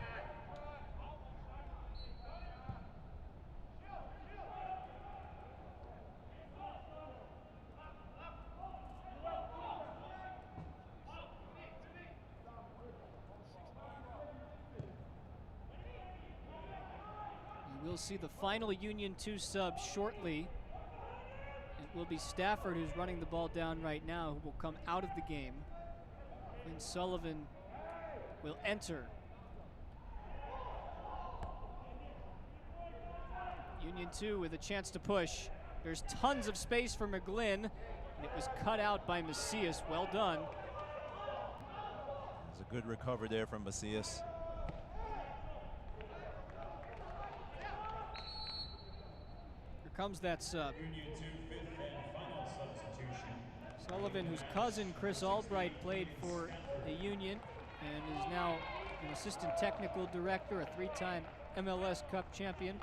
We'll see the final Union 2 sub shortly. It will be Stafford, who's running the ball down right now, who will come out of the game. Quinn Sullivan will enter. Union 2 with a chance to push. There's tons of space for McGlynn, and it was cut out by Macias. Well done. There's a good recovery there from Macias. Comes that sub. Union 2 fifth and final substitution. Sullivan, whose cousin Chris Albright played for the Union and is now an assistant technical director, a 3-time MLS Cup champion.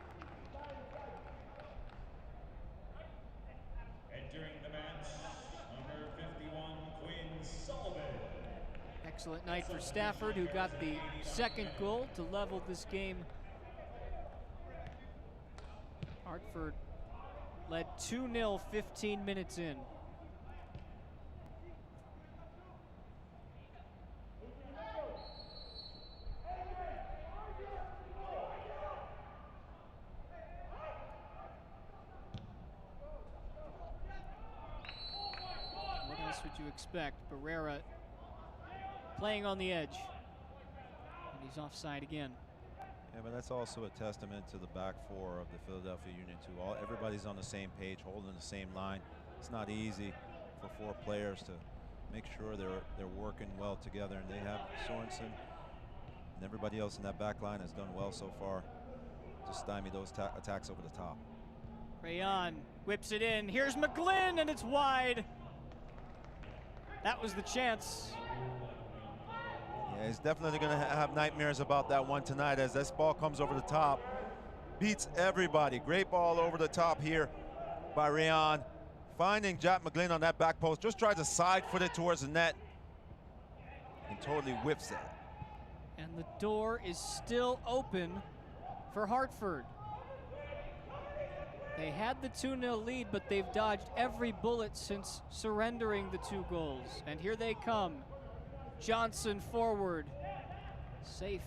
Entering the match, number 51, Quinn Sullivan. Excellent night for Stafford, who got the second goal to level this game. Hartford led 2-0 15 minutes in. What else would you expect? Barrera playing on the edge. And he's offside again. Yeah, but that's also a testament to the back four of the Philadelphia Union 2. Everybody's on the same page, holding the same line. It's not easy for 4 players to make sure they're working well together, and they have Sorensen and everybody else in that back line has done well so far to stymie those attacks over the top. Rayon whips it in. Here's McGlynn, and it's wide. That was the chance. Yeah, he's definitely going to have nightmares about that one tonight as this ball comes over the top. Beats everybody. Great ball over the top here by Rayon. Finding Jack McGlynn on that back post. Just tries to side foot it towards the net and totally whips it. And the door is still open for Hartford. They had the 2-0 lead, but they've dodged every bullet since surrendering the 2 goals. And here they come. Johnson forward. Safe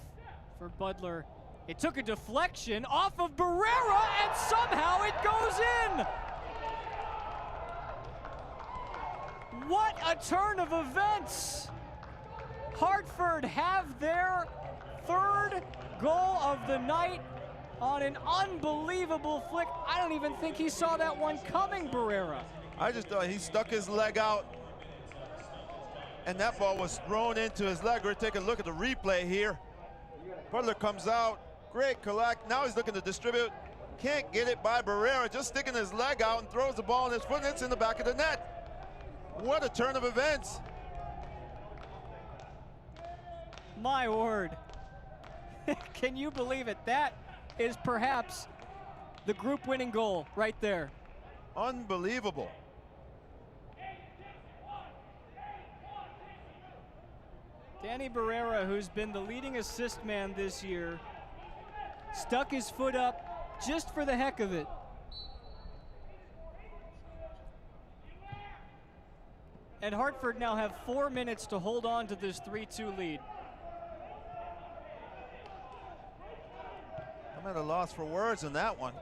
for Butler. It took a deflection off of Barrera, and somehow it goes in! What a turn of events! Hartford have their 3rd goal of the night on an unbelievable flick. I don't even think he saw that one coming, Barrera. I just thought he stuck his leg out, and that ball was thrown into his leg. We're taking a look at the replay here. Butler comes out, great collect. Now he's looking to distribute. Can't get it by Barrera, just sticking his leg out and throws the ball in his foot, and it's in the back of the net. What a turn of events. My word. Can you believe it? That is perhaps the group winning goal right there. Unbelievable. Danny Barrera, who's been the leading assist man this year, stuck his foot up just for the heck of it. And Hartford now have 4 minutes to hold on to this 3-2 lead. I'm at a loss for words in that one.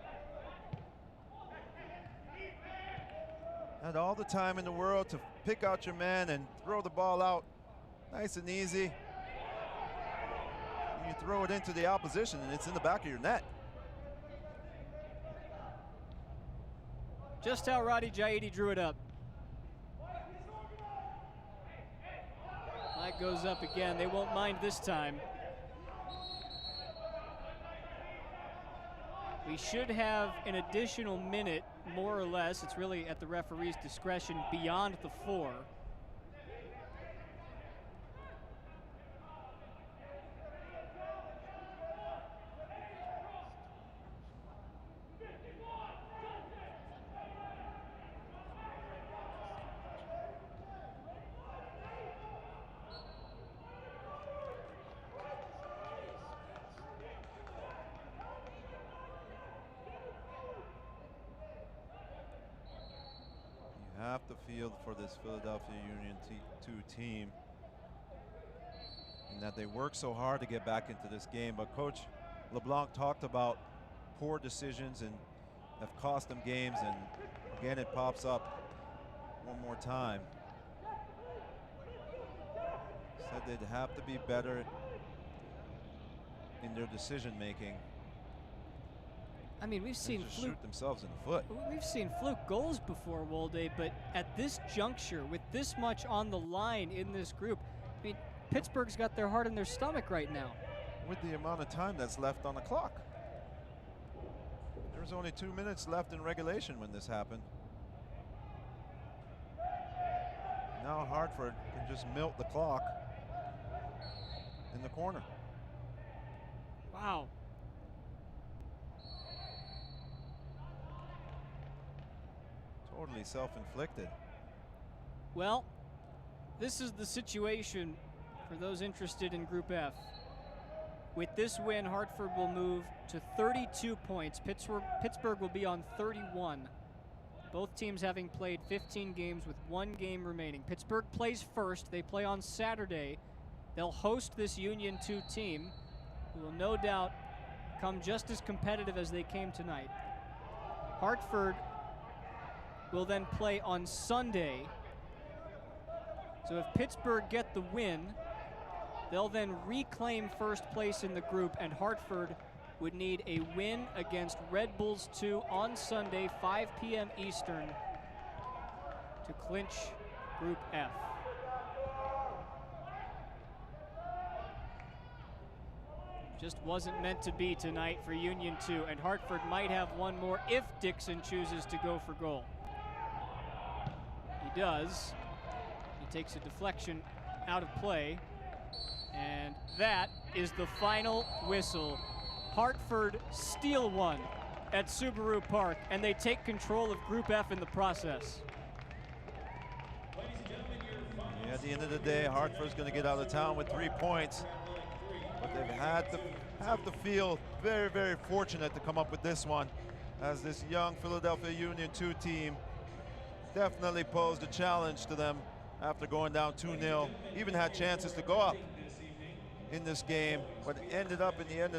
Had all the time in the world to pick out your man and throw the ball out nice and easy. And you throw it into the opposition and it's in the back of your net. Just how Roddy Jaidi drew it up. Flag goes up again. They won't mind this time. We should have an additional minute, more or less. It's really at the referee's discretion beyond the 4. Have to feel for this Philadelphia Union 2 team and that they work so hard to get back into this game. But Coach LeBlanc talked about poor decisions and have cost them games, and again it pops up one more time. Said they'd have to be better in their decision making. I mean, we've seen just shoot themselves in the foot. We've seen fluke goals before, Wolde, but at this juncture, with this much on the line in this group, I mean, Pittsburgh's got their heart in their stomach right now. With the amount of time that's left on the clock. There's only 2 minutes left in regulation when this happened. Now Hartford can just milk the clock in the corner. Wow. Totally self-inflicted. Well, this is the situation for those interested in Group F. With this win, Hartford will move to 32 points. Pittsburgh will be on 31. Both teams having played 15 games with 1 game remaining. Pittsburgh plays first. They play on Saturday. They'll host this Union 2 team, who will no doubt come just as competitive as they came tonight. Hartford will then play on Sunday. So if Pittsburgh get the win, they'll then reclaim first place in the group, and Hartford would need a win against Red Bulls 2 on Sunday, 5 p.m. Eastern, to clinch Group F. Just wasn't meant to be tonight for Union 2, and Hartford might have one more if Dixon chooses to go for goal. He does. He takes a deflection out of play, and that is the final whistle. Hartford steal one at Subaru Park, and they take control of Group F in the process. Yeah, at the end of the day, Hartford's going to get out of town with 3 points, but they've had to feel very, very fortunate to come up with this one, as this young Philadelphia Union 2 team definitely posed a challenge to them after going down 2-0. Even had chances to go up in this game, but ended up at the end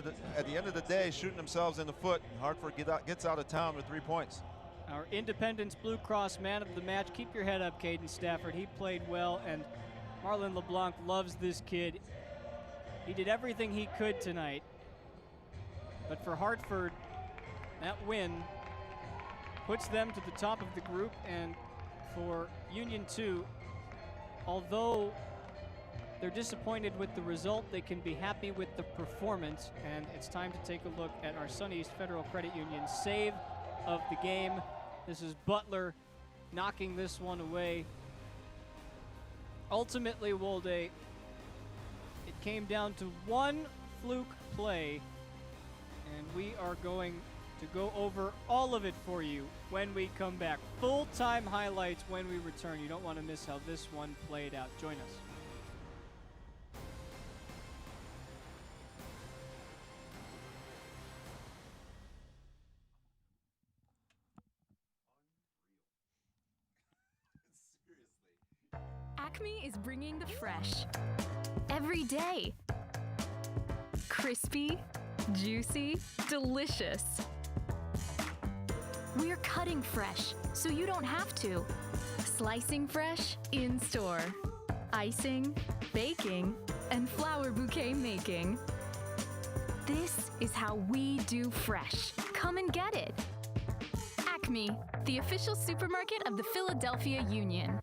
of the day shooting themselves in the foot. Hartford gets out of town with 3 points. Our Independence Blue Cross man of the match. Keep your head up, Caden Stafford. He played well, and Marlon LeBlanc loves this kid. He did everything he could tonight. But for Hartford, that win puts them to the top of the group, and for Union 2, although they're disappointed with the result, they can be happy with the performance, and it's time to take a look at our Sun East Federal Credit Union save of the game. This is Butler knocking this one away. Ultimately, Wolde, it came down to one fluke play, and we are going to go over all of it for you when we come back. Full-time highlights when we return. You don't want to miss how this one played out. Join us. Acme is bringing the fresh every day. Crispy, juicy, delicious. We're cutting fresh, so you don't have to. Slicing fresh in-store. Icing, baking, and flower bouquet making. This is how we do fresh. Come and get it. Acme, the official supermarket of the Philadelphia Union.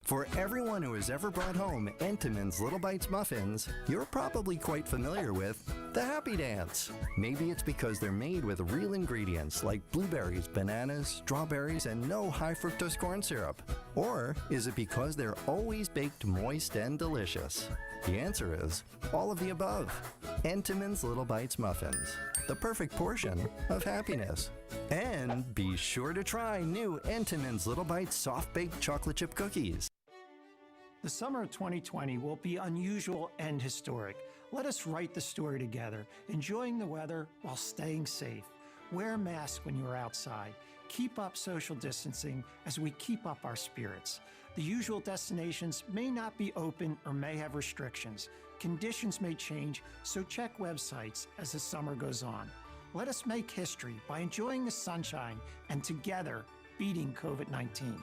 For everyone who has ever brought home Entenmann's Little Bites muffins, you're probably quite familiar with the Happy Dance. Maybe it's because they're made with real ingredients like blueberries, bananas, strawberries, and no high fructose corn syrup. Or is it because they're always baked moist and delicious? The answer is all of the above. Entenmann's Little Bites muffins, the perfect portion of happiness. And be sure to try new Entenmann's Little Bites soft-baked chocolate chip cookies. The summer of 2020 will be unusual and historic. Let us write the story together, enjoying the weather while staying safe. Wear a mask when you're outside. Keep up social distancing as we keep up our spirits. The usual destinations may not be open or may have restrictions. Conditions may change, so check websites as the summer goes on. Let us make history by enjoying the sunshine and together beating COVID-19.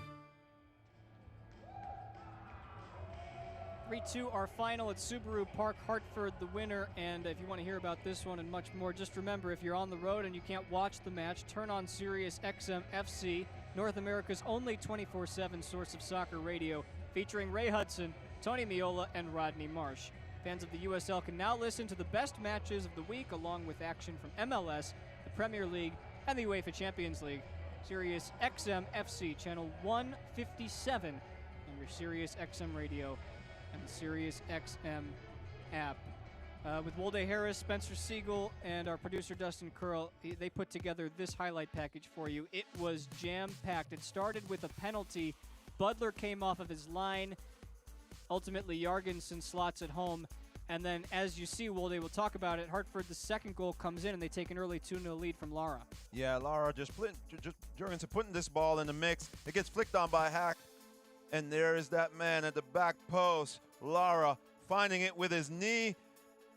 3-2 our final at Subaru Park, Hartford, the winner. And if you want to hear about this one and much more, just remember, if you're on the road and you can't watch the match, turn on Sirius XM FC, North America's only 24/7 source of soccer radio, featuring Ray Hudson, Tony Meola, and Rodney Marsh. Fans of the USL can now listen to the best matches of the week, along with action from MLS, the Premier League, and the UEFA Champions League. Sirius XM FC, channel 157 on your Sirius XM radio and the Sirius XM app. With Wolde Harris, Spencer Siegel, and our producer Dustin Curl, they put together this highlight package for you. It was jam-packed. It started with a penalty. Butler came off of his line. Ultimately, Jorgensen slots it home. And then, as you see, Wolde, we'll talk about it, Hartford, the second goal comes in, and they take an early 2-0 lead from Lara. Yeah, Lara just Jorgensen putting this ball in the mix. It gets flicked on by Hack. And there is that man at the back post, Lara, finding it with his knee,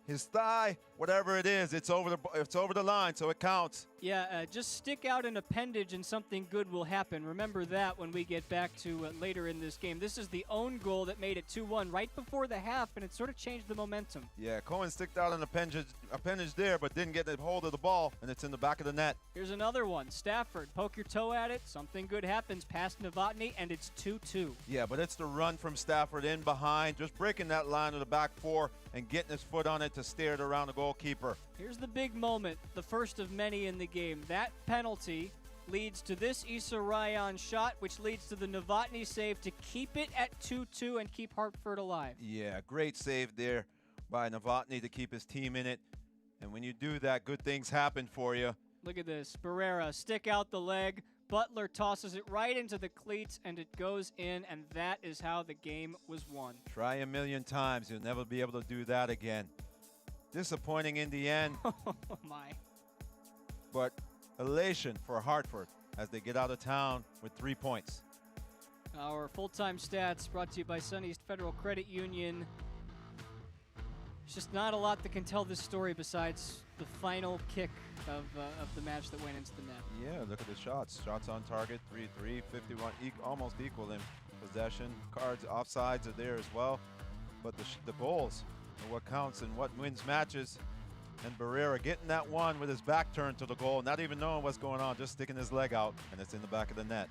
his thigh, whatever it is. It's over the line, so it counts. Yeah, just stick out an appendage and something good will happen. Remember that when we get back to later in this game. This is the own goal that made it 2-1 right before the half, and it sort of changed the momentum. Yeah, Cohen sticked out an appendage there, but didn't get a hold of the ball, and it's in the back of the net. Here's another one. Stafford, poke your toe at it. Something good happens past Novotny, and it's 2-2. Yeah, but it's the run from Stafford in behind, just breaking that line of the back four and getting his foot on it to steer it around the goalkeeper. Here's the big moment, the first of many in the game. That penalty leads to this Issa Ryan shot, which leads to the Novotny save to keep it at 2-2 and keep Hartford alive. Yeah, great save there by Novotny to keep his team in it. And when you do that, good things happen for you. Look at this. Barrera, stick out the leg. Butler tosses it right into the cleats, and it goes in, and that is how the game was won. Try a million times. You'll never be able to do that again. Disappointing in the end. Oh, my. But elation for Hartford as they get out of town with 3 points. Our full-time stats brought to you by Sun East Federal Credit Union. There's just not a lot that can tell this story besides the final kick of the match that went into the net. Yeah, look at the shots. Shots on target, 3-3, 51, almost equal in possession. Cards, offsides are there as well. But the goals are what counts and what wins matches. And Barrera getting that one with his back turned to the goal, not even knowing what's going on, just sticking his leg out, and it's in the back of the net.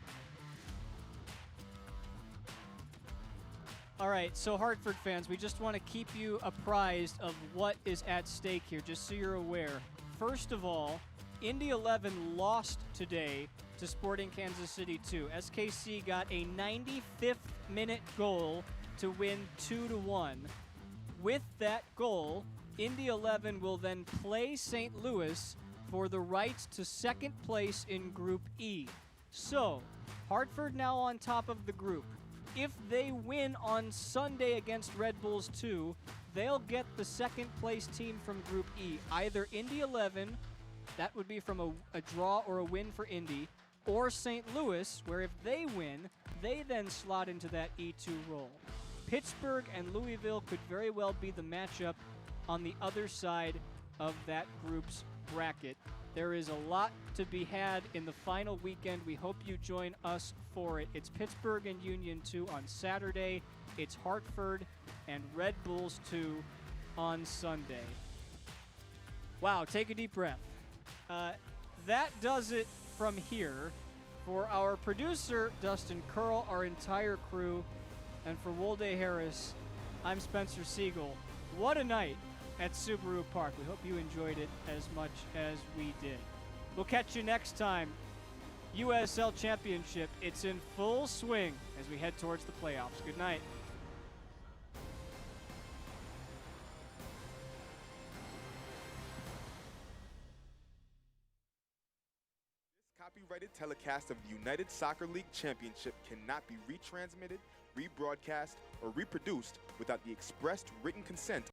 All right, so Hartford fans, we just want to keep you apprised of what is at stake here, just so you're aware. First of all, Indy 11 lost today to Sporting Kansas City 2. SKC got a 95th minute goal to win 2-1. With that goal, Indy 11 will then play St. Louis for the rights to second place in Group E. So, Hartford now on top of the group. If they win on Sunday against Red Bulls 2, they'll get the second place team from Group E. Either Indy 11, that would be from a draw or a win for Indy, or St. Louis, where if they win, they then slot into that E2 role. Pittsburgh and Louisville could very well be the matchup on the other side of that group's bracket. There is a lot to be had in the final weekend. We hope you join us for it. It's Pittsburgh and Union 2 on Saturday. It's Hartford and Red Bulls 2 on Sunday. Wow, take a deep breath. That does it from here. For our producer, Dustin Curl, our entire crew, and for Wolde Harris, I'm Spencer Siegel. What a night at Subaru Park. We hope you enjoyed it as much as we did. We'll catch you next time. USL Championship, it's in full swing as we head towards the playoffs. Good night. Copyrighted telecast of the United Soccer League Championship cannot be retransmitted, rebroadcast, or reproduced without the expressed written consent